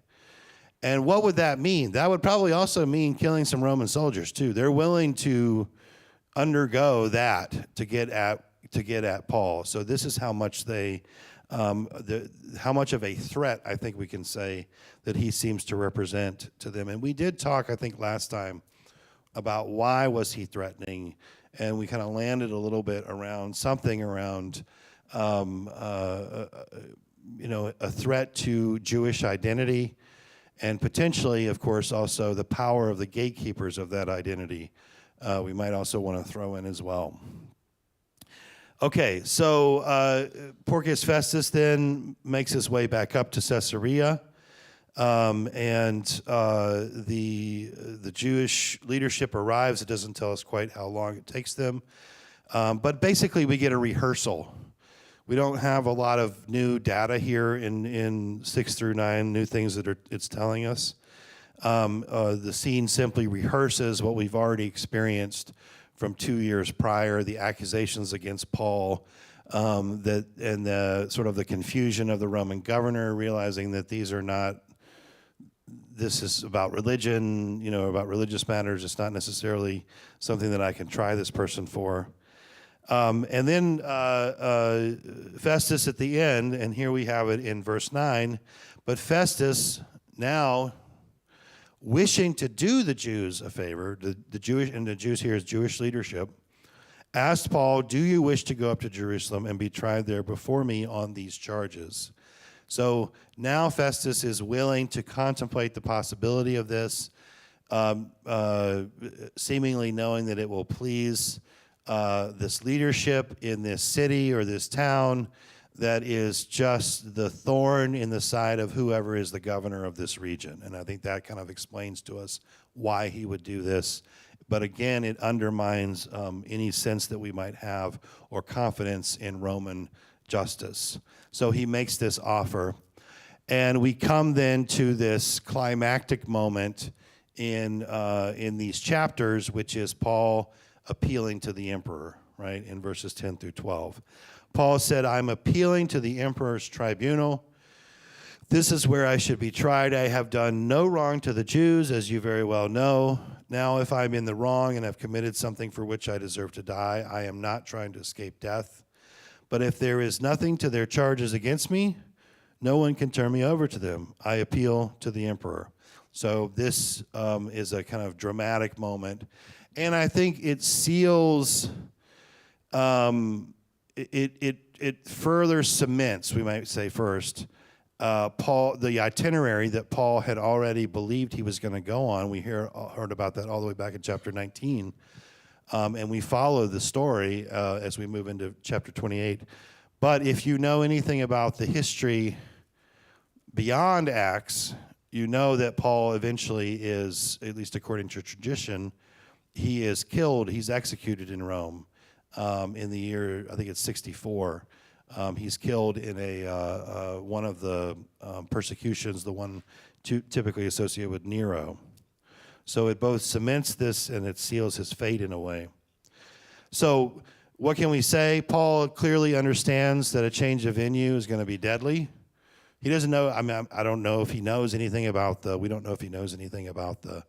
And what would that mean? That would probably also mean killing some Roman soldiers too. They're willing to undergo that to get at Paul. So this is how much how much of a threat I think we can say that he seems to represent to them. And we did talk, I think, last time about why was he threatening, and we kind of landed a little bit around something around, a threat to Jewish identity, and potentially, of course, also the power of the gatekeepers of that identity. We might also want to throw in as well. Okay, so Porcius Festus then makes his way back up to Caesarea, and the Jewish leadership arrives. It doesn't tell us quite how long it takes them, but basically we get a rehearsal. We don't have a lot of new data here in 6 through 9, new things that it's telling us. The scene simply rehearses what we've already experienced from 2 years prior, the accusations against Paul, and the sort of the confusion of the Roman governor, realizing that this is about religion, about religious matters. It's not necessarily something that I can try this person for. And then Festus at the end, and here we have it in verse 9, but Festus now, wishing to do the Jews a favor, the Jews here is Jewish leadership, asked Paul, do you wish to go up to Jerusalem and be tried there before me on these charges? So now Festus is willing to contemplate the possibility of this, seemingly knowing that it will please this leadership in this city or this town that is just the thorn in the side of whoever is the governor of this region. And I think that kind of explains to us why he would do this. But again, it undermines any sense that we might have or confidence in Roman justice. So he makes this offer. And we come then to this climactic moment in these chapters, which is Paul appealing to the emperor, right, in verses 10 through 12. Paul said, I'm appealing to the emperor's tribunal. This is where I should be tried. I have done no wrong to the Jews, as you very well know. Now, if I'm in the wrong and have committed something for which I deserve to die, I am not trying to escape death. But if there is nothing to their charges against me, no one can turn me over to them. I appeal to the emperor. So this is a kind of dramatic moment. And I think it seals, it further cements, we might say first, Paul, the itinerary that Paul had already believed he was going to go on. We heard about that all the way back in chapter 19. And we follow the story as we move into chapter 28. But if you know anything about the history beyond Acts, you know that Paul eventually is, at least according to tradition, he is killed, he's executed in Rome in the year, I think it's 64. He's killed in one of the persecutions, the one typically associated with Nero. So it both cements this and it seals his fate in a way. So what can we say? Paul clearly understands that a change of venue is going to be deadly. He doesn't know, I don't know if he knows anything about we don't know if he knows anything about the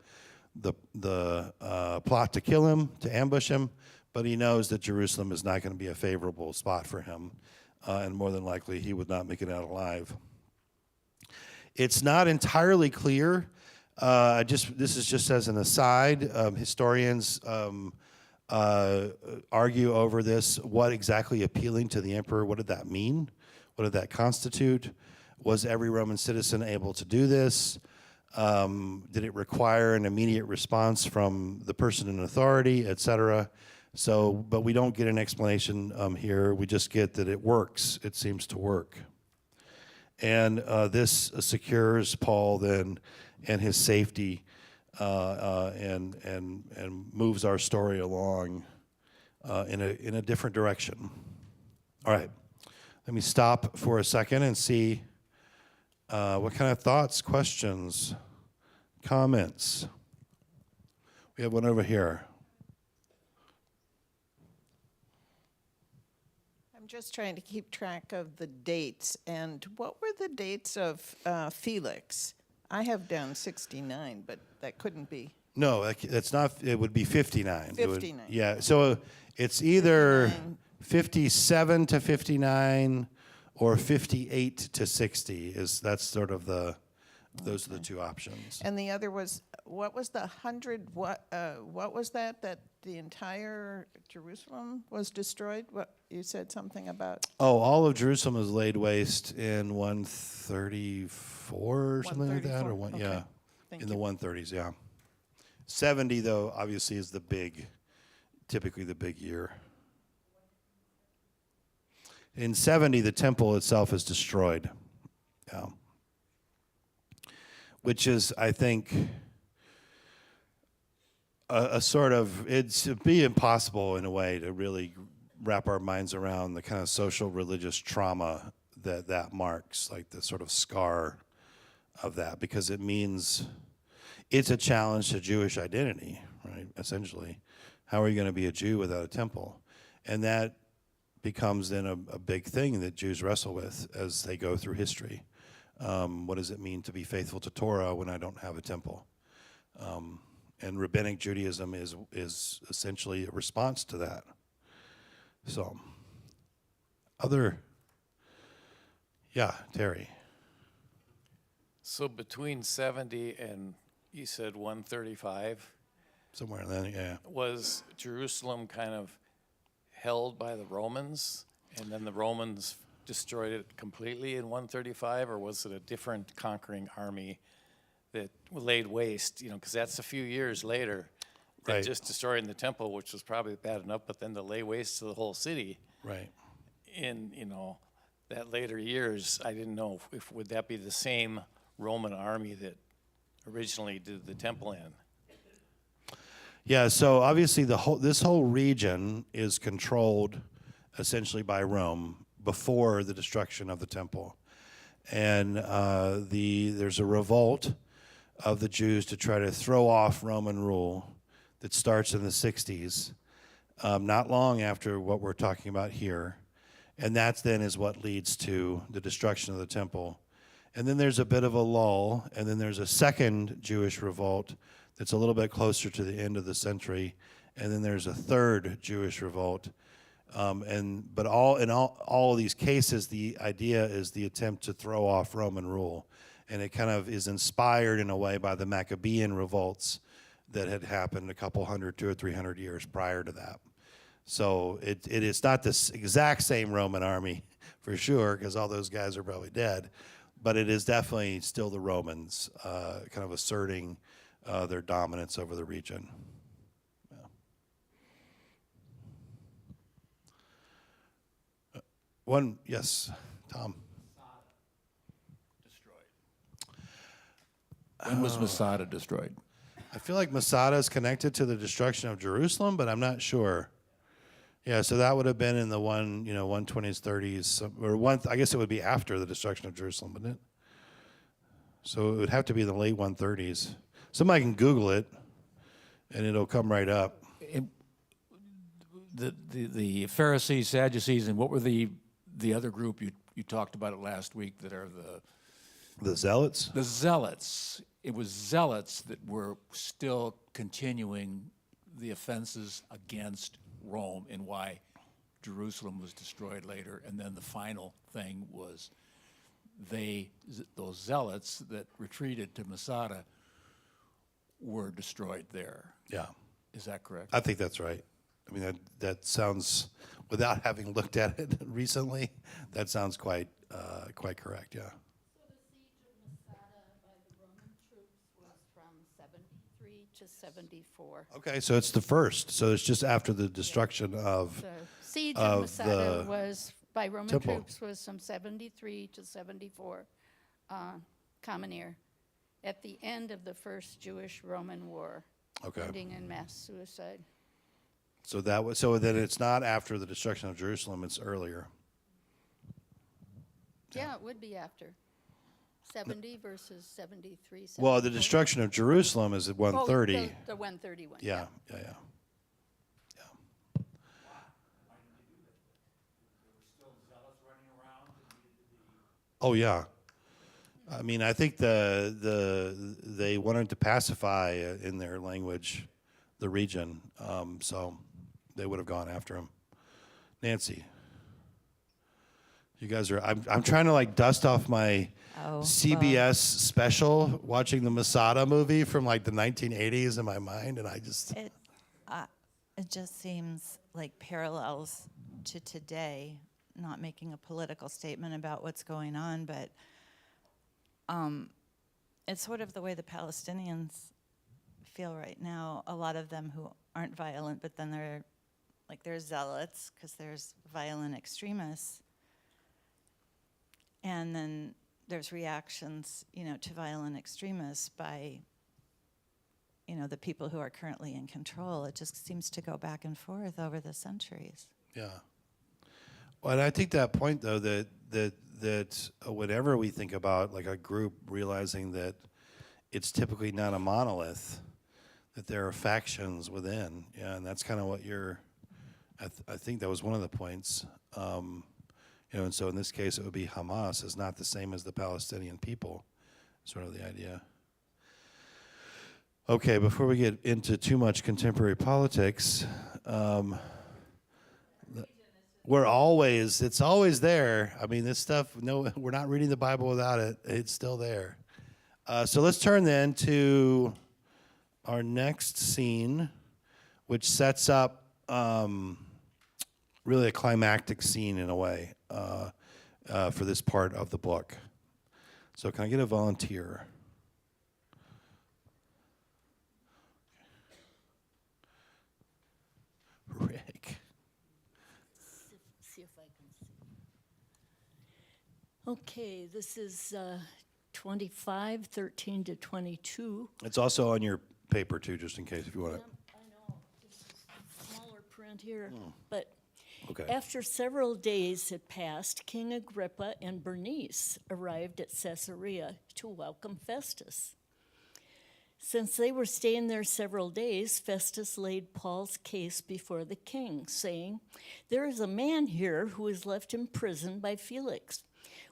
plot to kill him, to ambush him, but he knows that Jerusalem is not going to be a favorable spot for him. And more than likely, he would not make it out alive. It's not entirely clear. This is just as an aside. Historians argue over this. What exactly appealing to the emperor? What did that mean? What did that constitute? Was every Roman citizen able to do this? Did it require an immediate response from the person in authority, et cetera? So, but we don't get an explanation here. We just get that it works. It seems to work. And this secures Paul then and his safety and moves our story along in a different direction. All right. Let me stop for a second and see what kind of thoughts, questions, comments. We have one over here. I'm just trying to keep track of the dates. And what were the dates of Felix? I have down 69, but that couldn't be. No, that's not. It would be 59. 59. Yeah. So it's either 57 to 59 or 58 to 60. That's sort of those are the two options. And the other was, what was the 100, what was that the entire Jerusalem was destroyed? What, you said something about? Oh, all of Jerusalem was laid waste in 134 or something like that, or 134, yeah, okay. Thank in you. the 130s, yeah. 70 though, obviously, is typically the big year. In 70, the temple itself is destroyed. Yeah. Which is, I think, a sort of, it'd be impossible in a way to really wrap our minds around the kind of social religious trauma that marks, like the sort of scar of that, because it means it's a challenge to Jewish identity, right, essentially. How are you going to be a Jew without a temple? And that becomes then a big thing that Jews wrestle with as they go through history. What does it mean to be faithful to Torah when I don't have a temple? And rabbinic Judaism is essentially a response to that. So, Terry. So between 70 and, you said 135, Somewhere in that, yeah. was Jerusalem kind of held by the Romans, and then the Romans destroyed it completely in 135, or was it a different conquering army that laid waste, because that's a few years later than Right. just destroying the temple, which was probably bad enough, but then to lay waste to the whole city Right. in, that later years, I didn't know if would that be the same Roman army that originally did the temple in. Yeah, so obviously this whole region is controlled essentially by Rome before the destruction of the temple. And there's a revolt of the Jews to try to throw off Roman rule that starts in the 60s, not long after what we're talking about here. And that then is what leads to the destruction of the temple. And then there's a bit of a lull, and then there's a second Jewish revolt that's a little bit closer to the end of the century, and then there's a third Jewish revolt. But all of these cases, the idea is the attempt to throw off Roman rule, and it kind of is inspired in a way by the Maccabean revolts that had happened a couple hundred, 200 or 300 years prior to that. So it is not this exact same Roman army for sure, because all those guys are probably dead, but it is definitely still the Romans kind of asserting their dominance over the region. Yeah. Yes, Tom. When was Masada destroyed? I feel like Masada is connected to the destruction of Jerusalem, but I'm not sure. Yeah, so that would have been in the 120s, 30s, or I guess it would be after the destruction of Jerusalem, wouldn't it? So it would have to be in the late 130s. Somebody can Google it, and it'll come right up. The Pharisees, Sadducees, and what were the other group you talked about it last week that are The Zealots? the Zealots? It was Zealots that were still continuing the offenses against Rome and why Jerusalem was destroyed later. And then the final thing was those Zealots that retreated to Masada were destroyed there. Yeah, Is that correct? I think that's right. I mean, that sounds, without having looked at it recently, that sounds quite correct, yeah. So the siege of Masada by the Roman troops was from 73 to 74. Okay, so it's the first. So it's just after the destruction of, So siege of of Masada the was by Roman temple. troops was from 73 to 74, Common Era, at the end of the first Jewish-Roman War, okay. ending in mass suicide. So then it's not after the destruction of Jerusalem, it's earlier. Yeah, it would be after. 70 versus 73, Well, the 74. destruction of Jerusalem is at 130. Oh, the 131. Yeah. Oh yeah. I mean, I think they wanted to pacify in their language the region, so they would have gone after him. Nancy, you guys are. I'm trying to like dust off my CBS special, watching the Masada movie from like the 1980s in my mind, and I just. It just seems like parallels to today, not making a political statement about what's going on, but it's sort of the way the Palestinians feel right now. A lot of them who aren't violent, but then they're zealots because there's violent extremists. And then there's reactions, to violent extremists by the people who are currently in control. It just seems to go back and forth over the centuries. Yeah. Well, and I think that point, though, that whenever we think about like a group realizing that it's typically not a monolith, that there are factions within, yeah, and that's kind of what I think that was one of the points, and so in this case it would be Hamas is not the same as the Palestinian people, sort of the idea. Okay, before we get into too much contemporary politics, it's always there. I mean, this stuff, no, we're not reading the Bible without it. It's still there. So let's turn then to our next scene, which sets up really a climactic scene in a way for this part of the book. So can I get a volunteer? Rick. See if I can see. Okay, this is 25, 13 to 22. It's also on your paper too, just in case if you want it. I know, this is smaller print here, but Okay. after several days had passed, King Agrippa and Bernice arrived at Caesarea to welcome Festus. Since they were staying there several days, Festus laid Paul's case before the king, saying, "There is a man here who is left in prison by Felix.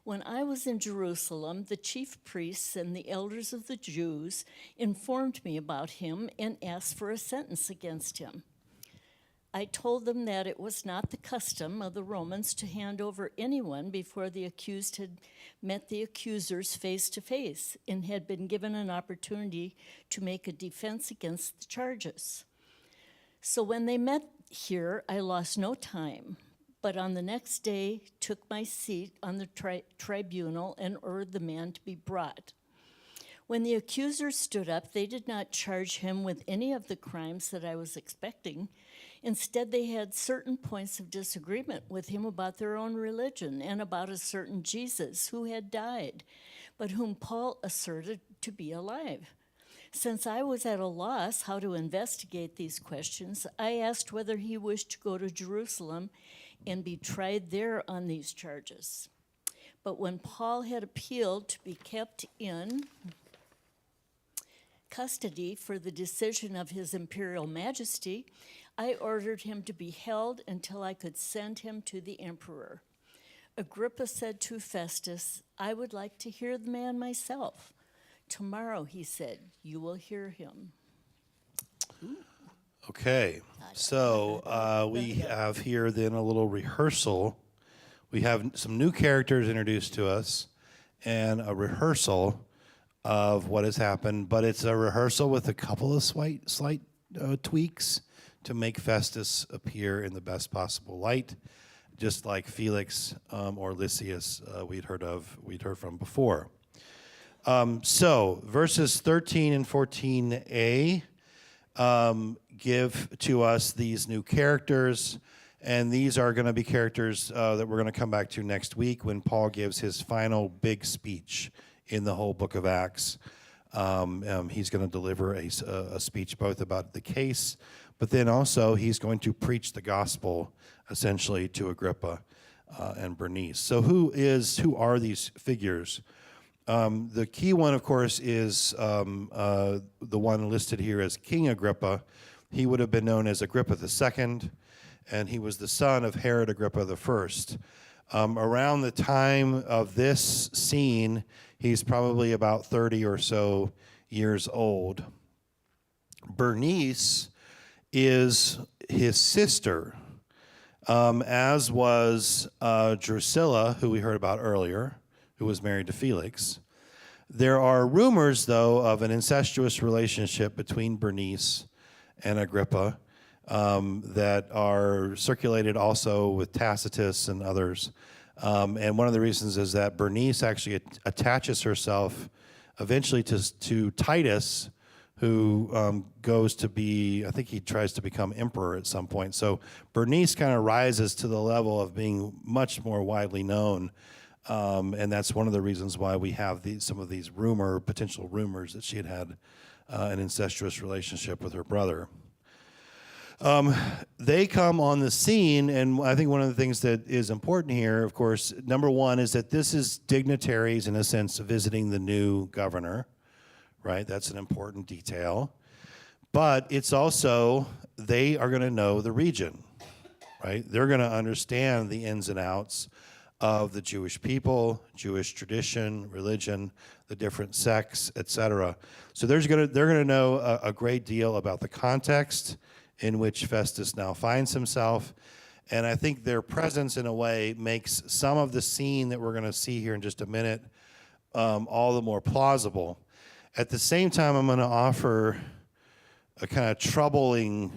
When I was in Jerusalem, the chief priests and the elders of the Jews informed me about him and asked for a sentence against him. I told them that it was not the custom of the Romans to hand over anyone before the accused had met the accusers face to face and had been given an opportunity to make a defense against the charges. So when they met here, I lost no time, but on the next day took my seat on the tribunal and ordered the man to be brought. When the accusers stood up, they did not charge him with any of the crimes that I was expecting. Instead, they had certain points of disagreement with him about their own religion and about a certain Jesus who had died, but whom Paul asserted to be alive. Since I was at a loss how to investigate these questions, I asked whether he wished to go to Jerusalem and be tried there on these charges. But when Paul had appealed to be kept in custody for the decision of his imperial majesty, I ordered him to be held until I could send him to the emperor. Agrippa said to Festus, "I would like to hear the man myself." "Tomorrow," he said, "you will hear him." Okay, so we have here then a little rehearsal. We have some new characters introduced to us and a rehearsal of what has happened, but it's a rehearsal with a couple of slight tweaks to make Festus appear in the best possible light, just like Felix or Lysias we'd heard from before. So verses 13 and 14a give to us these new characters, and these are going to be characters that we're going to come back to next week when Paul gives his final big speech in the whole book of Acts. He's going to deliver a speech both about the case, but then also he's going to preach the gospel essentially to Agrippa and Bernice. So who are these figures? The key one, of course, is the one listed here as King Agrippa. He would have been known as Agrippa II, and he was the son of Herod Agrippa I. Around the time of this scene, he's probably about 30 or so years old. Bernice is his sister, as was Drusilla, who we heard about earlier, who was married to Felix. There are rumors, though, of an incestuous relationship between Bernice and Agrippa that are circulated also with Tacitus and others. And one of the reasons is that Bernice actually attaches herself eventually to Titus, who goes to be, I think he tries to become emperor at some point. So Bernice kind of rises to the level of being much more widely known. And that's one of the reasons why we have some of these potential rumors that she had an incestuous relationship with her brother. They come on the scene, and I think one of the things that is important here, of course, number one is that this is dignitaries, in a sense, visiting the new governor, right? That's an important detail. But it's also, they are going to know the region, right? They're going to understand the ins and outs of the Jewish people, Jewish tradition, religion, the different sects, etc. So they're going to know a great deal about the context in which Festus now finds himself. And I think their presence, in a way, makes some of the scene that we're going to see here in just a minute all the more plausible. At the same time, I'm going to offer a kind of troubling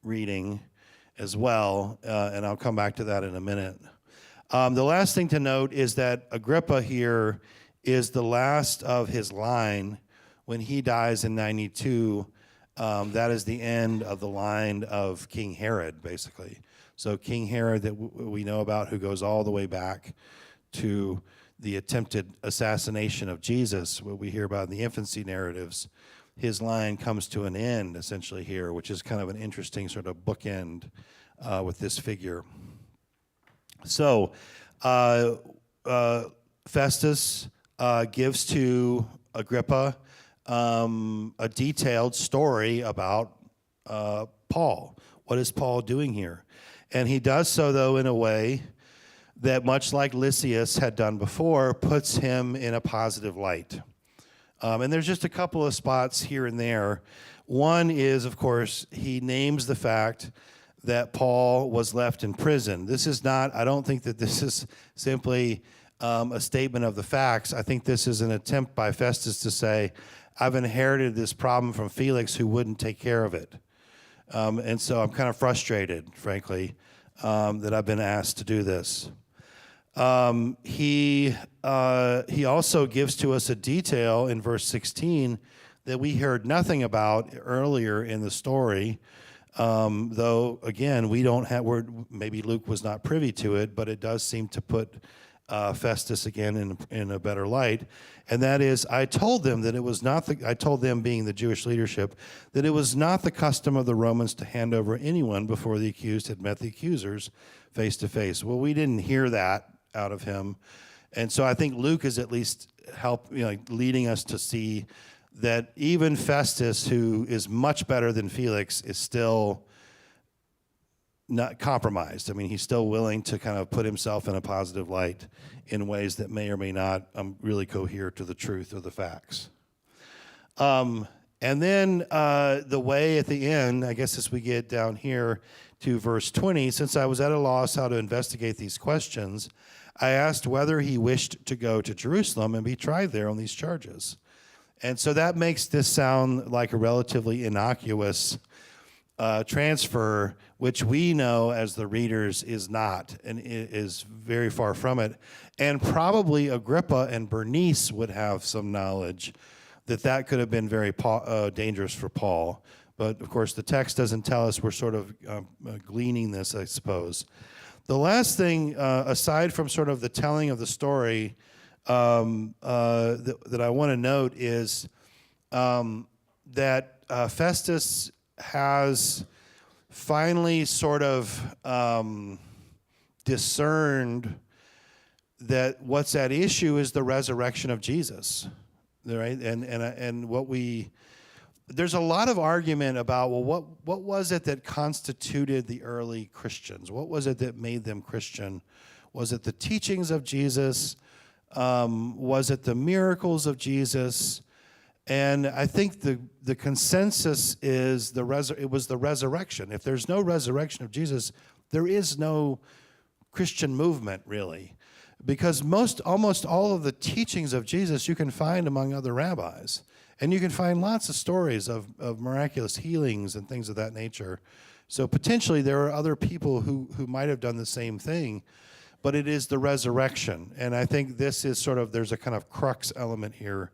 reading as well, and I'll come back to that in a minute. The last thing to note is that Agrippa here is the last of his line. When he dies in 92, that is the end of the line of King Herod, basically. So King Herod that we know about, who goes all the way back to the attempted assassination of Jesus, what we hear about in the infancy narratives, his line comes to an end essentially here, which is kind of an interesting sort of bookend with this figure. So Festus gives to Agrippa a detailed story about Paul. What is Paul doing here? And he does so, though, in a way that, much like Lysias had done before, puts him in a positive light. And there's just a couple of spots here and there. One is, of course, he names the fact that Paul was left in prison. This is not, I don't think that this is simply a statement of the facts. I think this is an attempt by Festus to say, I've inherited this problem from Felix, who wouldn't take care of it. And so I'm kind of frustrated, frankly, that I've been asked to do this. He also gives to us a detail in verse 16 that we heard nothing about earlier in the story, though, again, we don't have, maybe Luke was not privy to it, but it does seem to put Festus again in a better light. And that is, I told them that it was not I told them, being the Jewish leadership, that it was not the custom of the Romans to hand over anyone before the accused had met the accusers face to face. Well, we didn't hear that out of him. And so I think Luke is at least leading us to see that even Festus, who is much better than Felix, is still not compromised. I mean, he's still willing to kind of put himself in a positive light in ways that may or may not really cohere to the truth or the facts. And then the way at the end, I guess as we get down here to verse 20, since I was at a loss how to investigate these questions, I asked whether he wished to go to Jerusalem and be tried there on these charges. And so that makes this sound like a relatively innocuous transfer, which we know as the readers is not, and is very far from it. And probably Agrippa and Bernice would have some knowledge that could have been very dangerous for Paul. But of course, the text doesn't tell us. We're sort of gleaning this, I suppose. The last thing, aside from sort of the telling of the story, that I want to note is that Festus has finally sort of discerned that what's at issue is the resurrection of Jesus, right? And there's a lot of argument about, well, what was it that constituted the early Christians? What was it that made them Christian? Was it the teachings of Jesus? Was it the miracles of Jesus? And I think the consensus is it was the resurrection. If there's no resurrection of Jesus, there is no Christian movement, really. Because almost all of the teachings of Jesus you can find among other rabbis. And you can find lots of stories of miraculous healings and things of that nature. So potentially there are other people who might have done the same thing, but it is the resurrection. And I think this is there's a kind of crux element here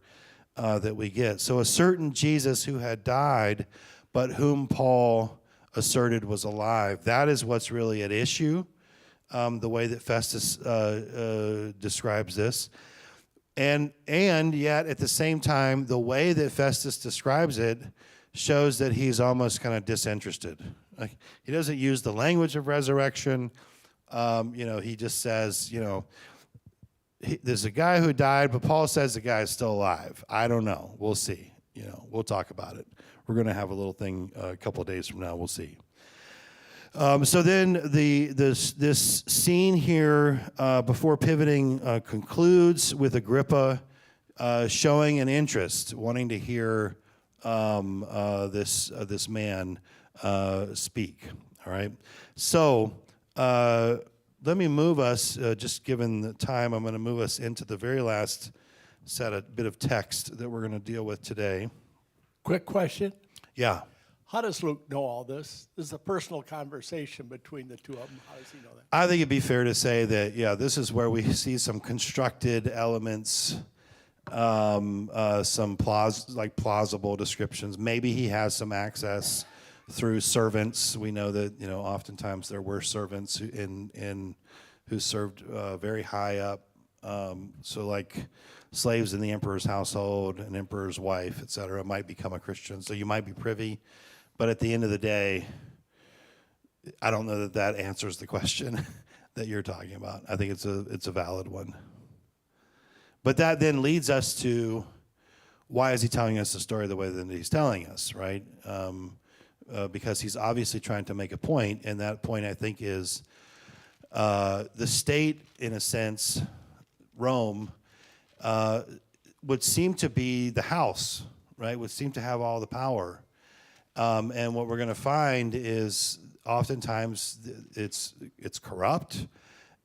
that we get. So a certain Jesus who had died, but whom Paul asserted was alive. That is what's really at issue, the way that Festus describes this. And yet, at the same time, the way that Festus describes it shows that he's almost kind of disinterested. Like, he doesn't use the language of resurrection. He just says, there's a guy who died, but Paul says the guy is still alive. I don't know. We'll see. We'll talk about it. We're going to have a little thing a couple of days from now. We'll see. So then this scene here before pivoting concludes with Agrippa showing an interest, wanting to hear this man speak. All right. So let me move us. Just given the time, I'm going to move us into the very last bit of text that we're going to deal with today. Quick question. Yeah. How does Luke know all this? This is a personal conversation between the two of them. How does he know that? I think it'd be fair to say that, this is where we see some constructed elements, some plausible descriptions. Maybe he has some access through servants. We know that, oftentimes there were servants who served very high up. So like slaves in the emperor's household, an emperor's wife, et cetera, might become a Christian. So you might be privy. But at the end of the day, I don't know that answers the question that you're talking about. I think it's a valid one. But that then leads us to, why is he telling us the story the way that he's telling us, right? Because he's obviously trying to make a point, and that point, I think, is the state, in a sense, Rome, would seem to be the house, right? Would seem to have all the power. And what we're going to find is oftentimes it's corrupt,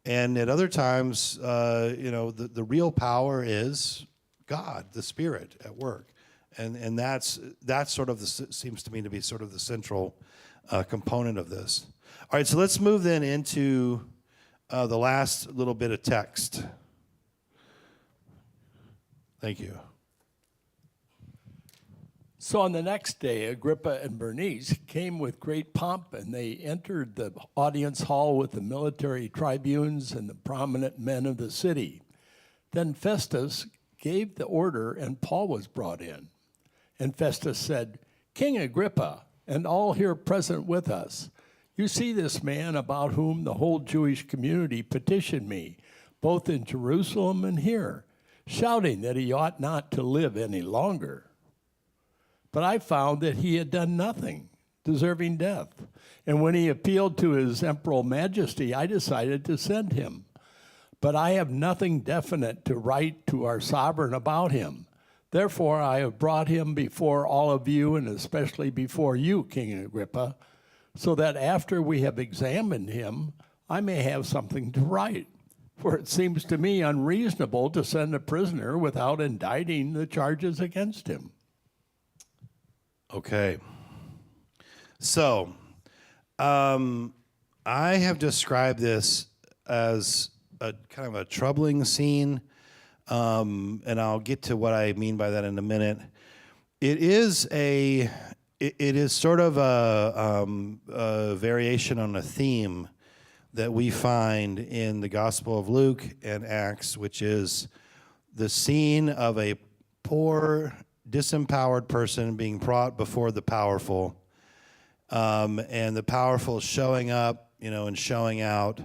and at other times, the real power is God, the Spirit at work, and that's sort of seems to me to be sort of the central component of this. All right, so let's move then into the last little bit of text. Thank you. So on the next day, Agrippa and Bernice came with great pomp, and they entered the audience hall with the military tribunes and the prominent men of the city. Then Festus gave the order, and Paul was brought in. And Festus said, "King Agrippa, and all here present with us, you see this man about whom the whole Jewish community petitioned me, both in Jerusalem and here, shouting that he ought not to live any longer. But I found that he had done nothing deserving death. And when he appealed to his emperor majesty, I decided to send him. But I have nothing definite to write to our sovereign about him. Therefore, I have brought him before all of you, and especially before you, King Agrippa, so that after we have examined him, I may have something to write. For it seems to me unreasonable to send a prisoner without indicting the charges against him." Okay. So, I have described this as a kind of a troubling scene, and I'll get to what I mean by that in a minute. It is sort of a variation on a theme that we find in the Gospel of Luke and Acts, which is the scene of a poor, disempowered person being brought before the powerful, and the powerful showing up, and showing out.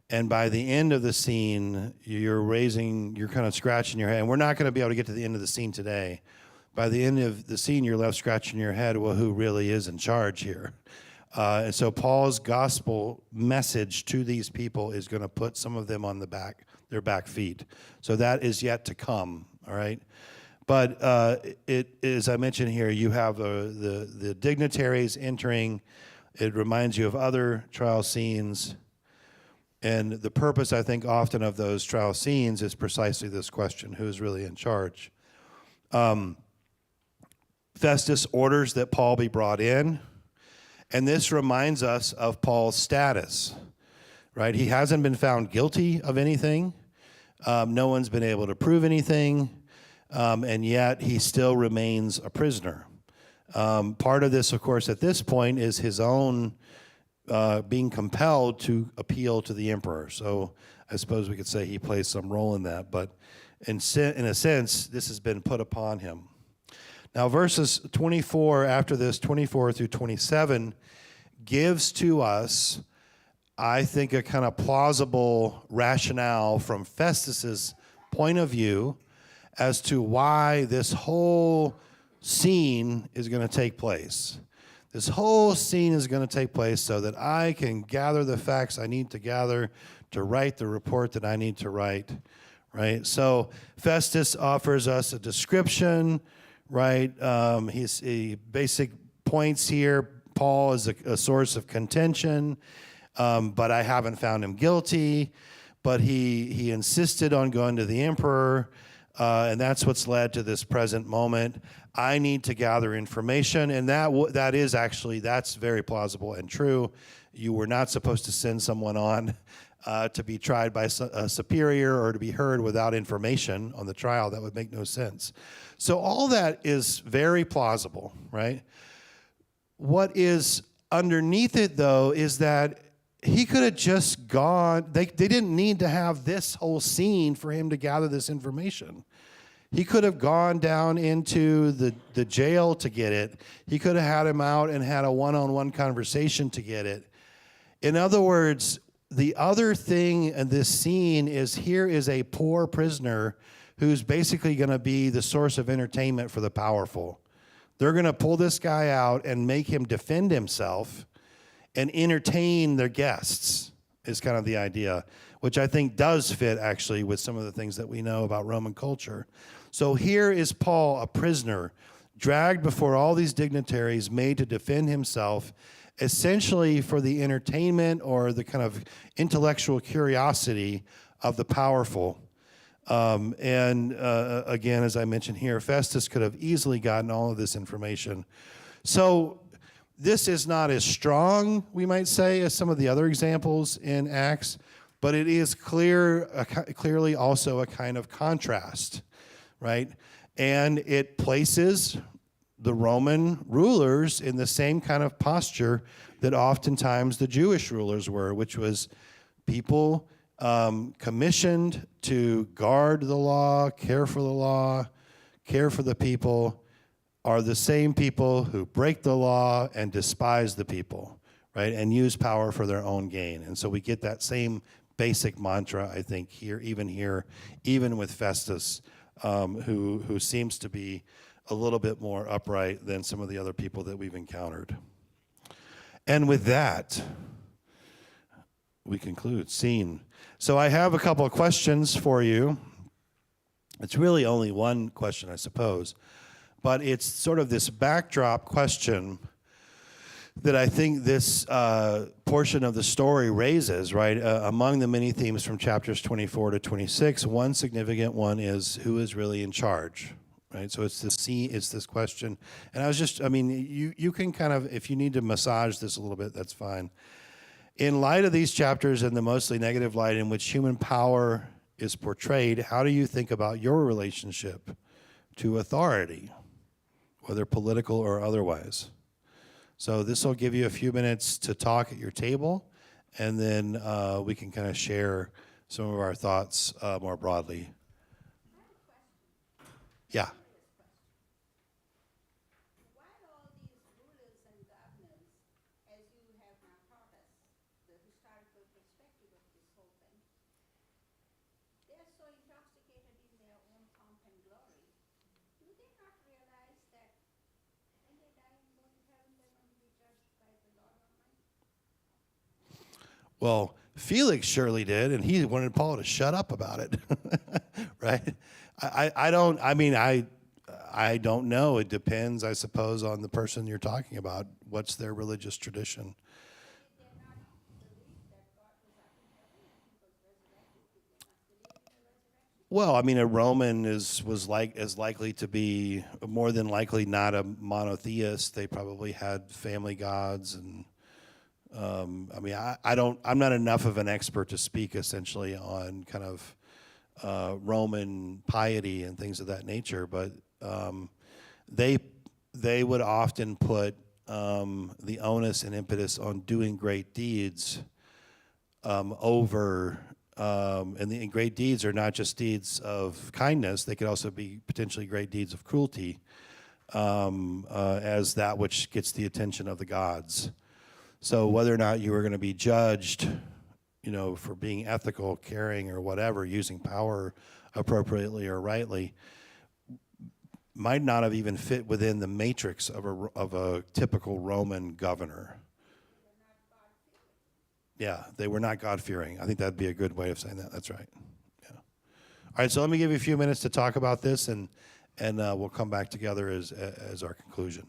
And by the end of the scene, you're kind of scratching your head. And we're not going to be able to get to the end of the scene today. By the end of the scene, you're left scratching your head, well, who really is in charge here? And so Paul's gospel message to these people is going to put some of them on their back feet. So that is yet to come, all right? But as I mentioned here, you have the dignitaries entering. It reminds you of other trial scenes. And the purpose, I think, often of those trial scenes is precisely this question: who's really in charge? Festus orders that Paul be brought in. And this reminds us of Paul's status, right? He hasn't been found guilty of anything. No one's been able to prove anything. And yet he still remains a prisoner. Part of this, of course, at this point is his own being compelled to appeal to the emperor. So I suppose we could say he plays some role in that. But in a sense, this has been put upon him. Now, verses 24 after this, 24 through 27, gives to us, I think, a kind of plausible rationale from Festus's point of view as to why this whole scene is going to take place. This whole scene is going to take place so that I can gather the facts I need to gather to write the report that I need to write, right? So Festus offers us a description, right? He basic points here. Paul is a source of contention, but I haven't found him guilty. But he insisted on going to the emperor, and that's what's led to this present moment. I need to gather information, and that's very plausible and true. You were not supposed to send someone on to be tried by a superior or to be heard without information on the trial. That would make no sense. So all that is very plausible, right? What is underneath it, though, is that he could have just gone. They didn't need to have this whole scene for him to gather this information. He could have gone down into the jail to get it. He could have had him out and had a one-on-one conversation to get it. In other words, the other thing in this scene is here is a poor prisoner who's basically going to be the source of entertainment for the powerful. They're going to pull this guy out and make him defend himself and entertain their guests, is kind of the idea, which I think does fit actually with some of the things that we know about Roman culture. So here is Paul, a prisoner, dragged before all these dignitaries, made to defend himself, essentially for the entertainment or the kind of intellectual curiosity of the powerful. Again, as I mentioned here, Festus could have easily gotten all of this information. So This is not as strong, we might say, as some of the other examples in Acts, but it is clearly also a kind of contrast, right? And it places the Roman rulers in the same kind of posture that oftentimes the Jewish rulers were, which was people commissioned to guard the law, care for the law, care for the people, are the same people who break the law and despise the people, right? And use power for their own gain. And so we get that same basic mantra, I think, here, even with Festus, who seems to be a little bit more upright than some of the other people that we've encountered. And with that, we conclude. Scene. So I have a couple of questions for you. It's really only one question, I suppose, but it's sort of this backdrop question that I think this portion of the story raises, right? Among the many themes from chapters 24 to 26, one significant one is who is really in charge, right? So it's this question. And you can kind of, if you need to massage this a little bit, that's fine. In light of these chapters and the mostly negative light in which human power is portrayed, how do you think about your relationship to authority, whether political or otherwise? So this will give you a few minutes to talk at your table, and then we can kind of share some of our thoughts more broadly. Yeah. Well, Felix surely did, and he wanted Paul to shut up about it, right? I don't know. It depends, I suppose, on the person you're talking about. What's their religious tradition? Well, I mean, a Roman is likely to be more than likely not a monotheist. They probably had family gods, and I'm not enough of an expert to speak essentially on kind of Roman piety and things of that nature, but they would often put the onus and impetus on doing great deeds over. And great deeds are not just deeds of kindness; they could also be potentially great deeds of cruelty, as that which gets the attention of the gods. So whether or not you were going to be judged, for being ethical, caring, or whatever, using power appropriately or rightly, might not have even fit within the matrix of a typical Roman governor. Yeah, they were not God-fearing. I think that'd be a good way of saying that. That's right. Yeah. All right, so let me give you a few minutes to talk about this, and we'll come back together as our conclusion.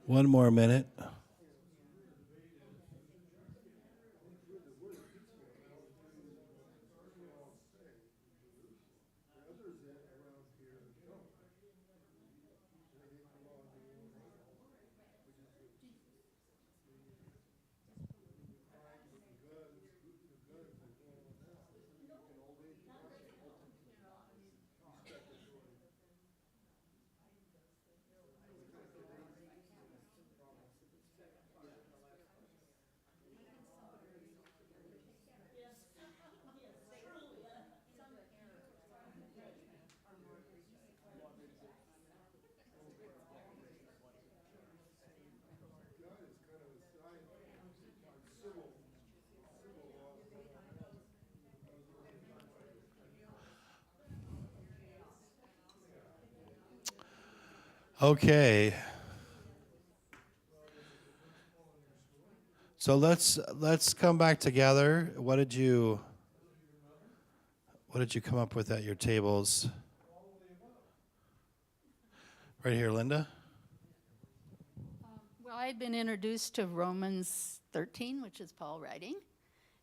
One more minute. Okay. So let's come back together. What did you come up with at your tables? Right here, Linda. Well, I had been introduced to Romans 13, which is Paul writing,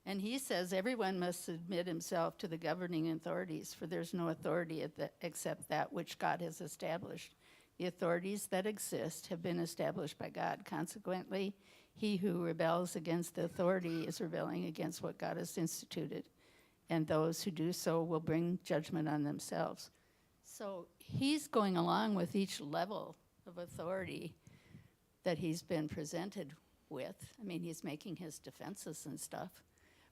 and he says everyone must submit himself to the governing authorities, for there's no authority except that which God has established. The authorities that exist have been established by God. Consequently, he who rebels against the authority is rebelling against what God has instituted, and those who do so will bring judgment on themselves. So he's going along with each level of authority that he's been presented with. I mean, he's making his defenses and stuff,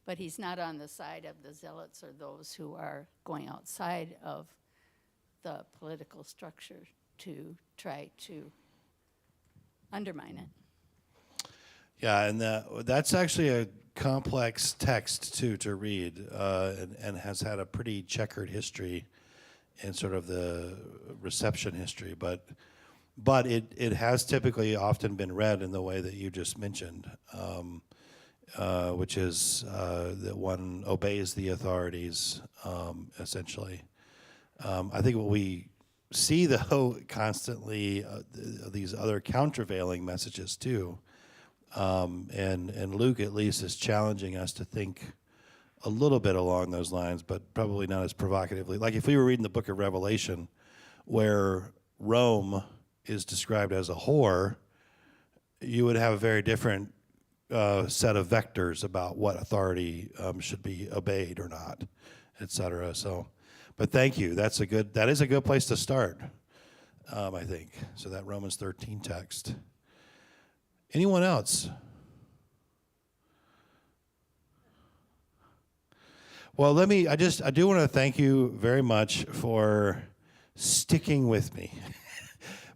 but he's not on the side of the zealots or those who are going outside of the political structure to try to undermine it. Yeah, and that's actually a complex text too to read, and has had a pretty checkered history in sort of the reception history, but it has typically often been read in the way that you just mentioned, which is that one obeys the authorities, essentially. I think what we see, though, constantly these other countervailing messages too, and Luke at least is challenging us to think a little bit along those lines, but probably not as provocatively. Like if we were reading the book of Revelation, where Rome is described as a whore, you would have a very different set of vectors about what authority should be obeyed or not, et cetera. So, but thank you. That is a good place to start, I think. So that Romans 13 text. Anyone else? Well, I do want to thank you very much for sticking with me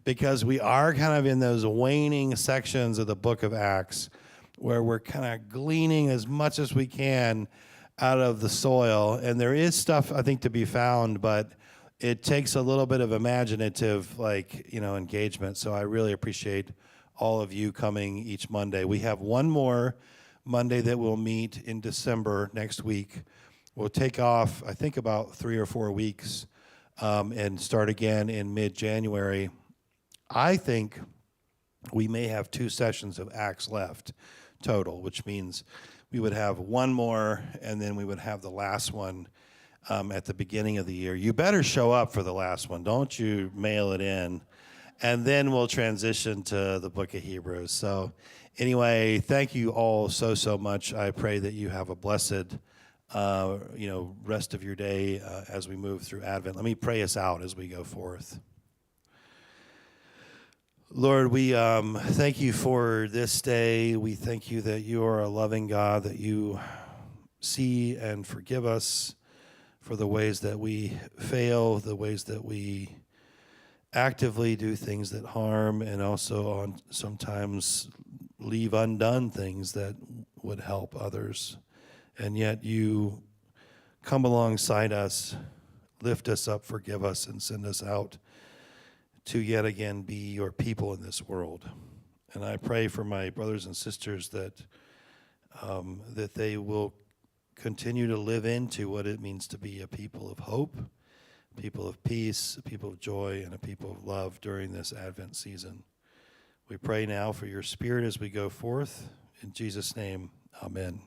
because we are kind of in those waning sections of the book of Acts where we're kind of gleaning as much as we can out of the soil. And there is stuff, I think, to be found, but it takes a little bit of imaginative, engagement. So I really appreciate all of you coming each Monday. We have one more Monday that we'll meet in December next week. We'll take off, I think, about 3 or 4 weeks and start again in mid-January. I think we may have 2 sessions of Acts left total, which means we would have one more, and then we would have the last one at the beginning of the year. You better show up for the last one. Don't you mail it in. And then we'll transition to the book of Hebrews. So anyway, thank you all so much. I pray that you have a blessed rest of your day as we move through Advent. Let me pray us out as we go forth. Lord, we thank you for this day. We thank you that you are a loving God, that you see and forgive us for the ways that we fail, the ways that we actively do things that harm, and also sometimes leave undone things that would help others. And yet you come alongside us, lift us up, forgive us, and send us out to yet again be your people in this world. And I pray for my brothers and sisters that that they will continue to live into what it means to be a people of hope, a people of peace, a people of joy, and a people of love during this Advent season. We pray now for your Spirit as we go forth. In Jesus' name, amen.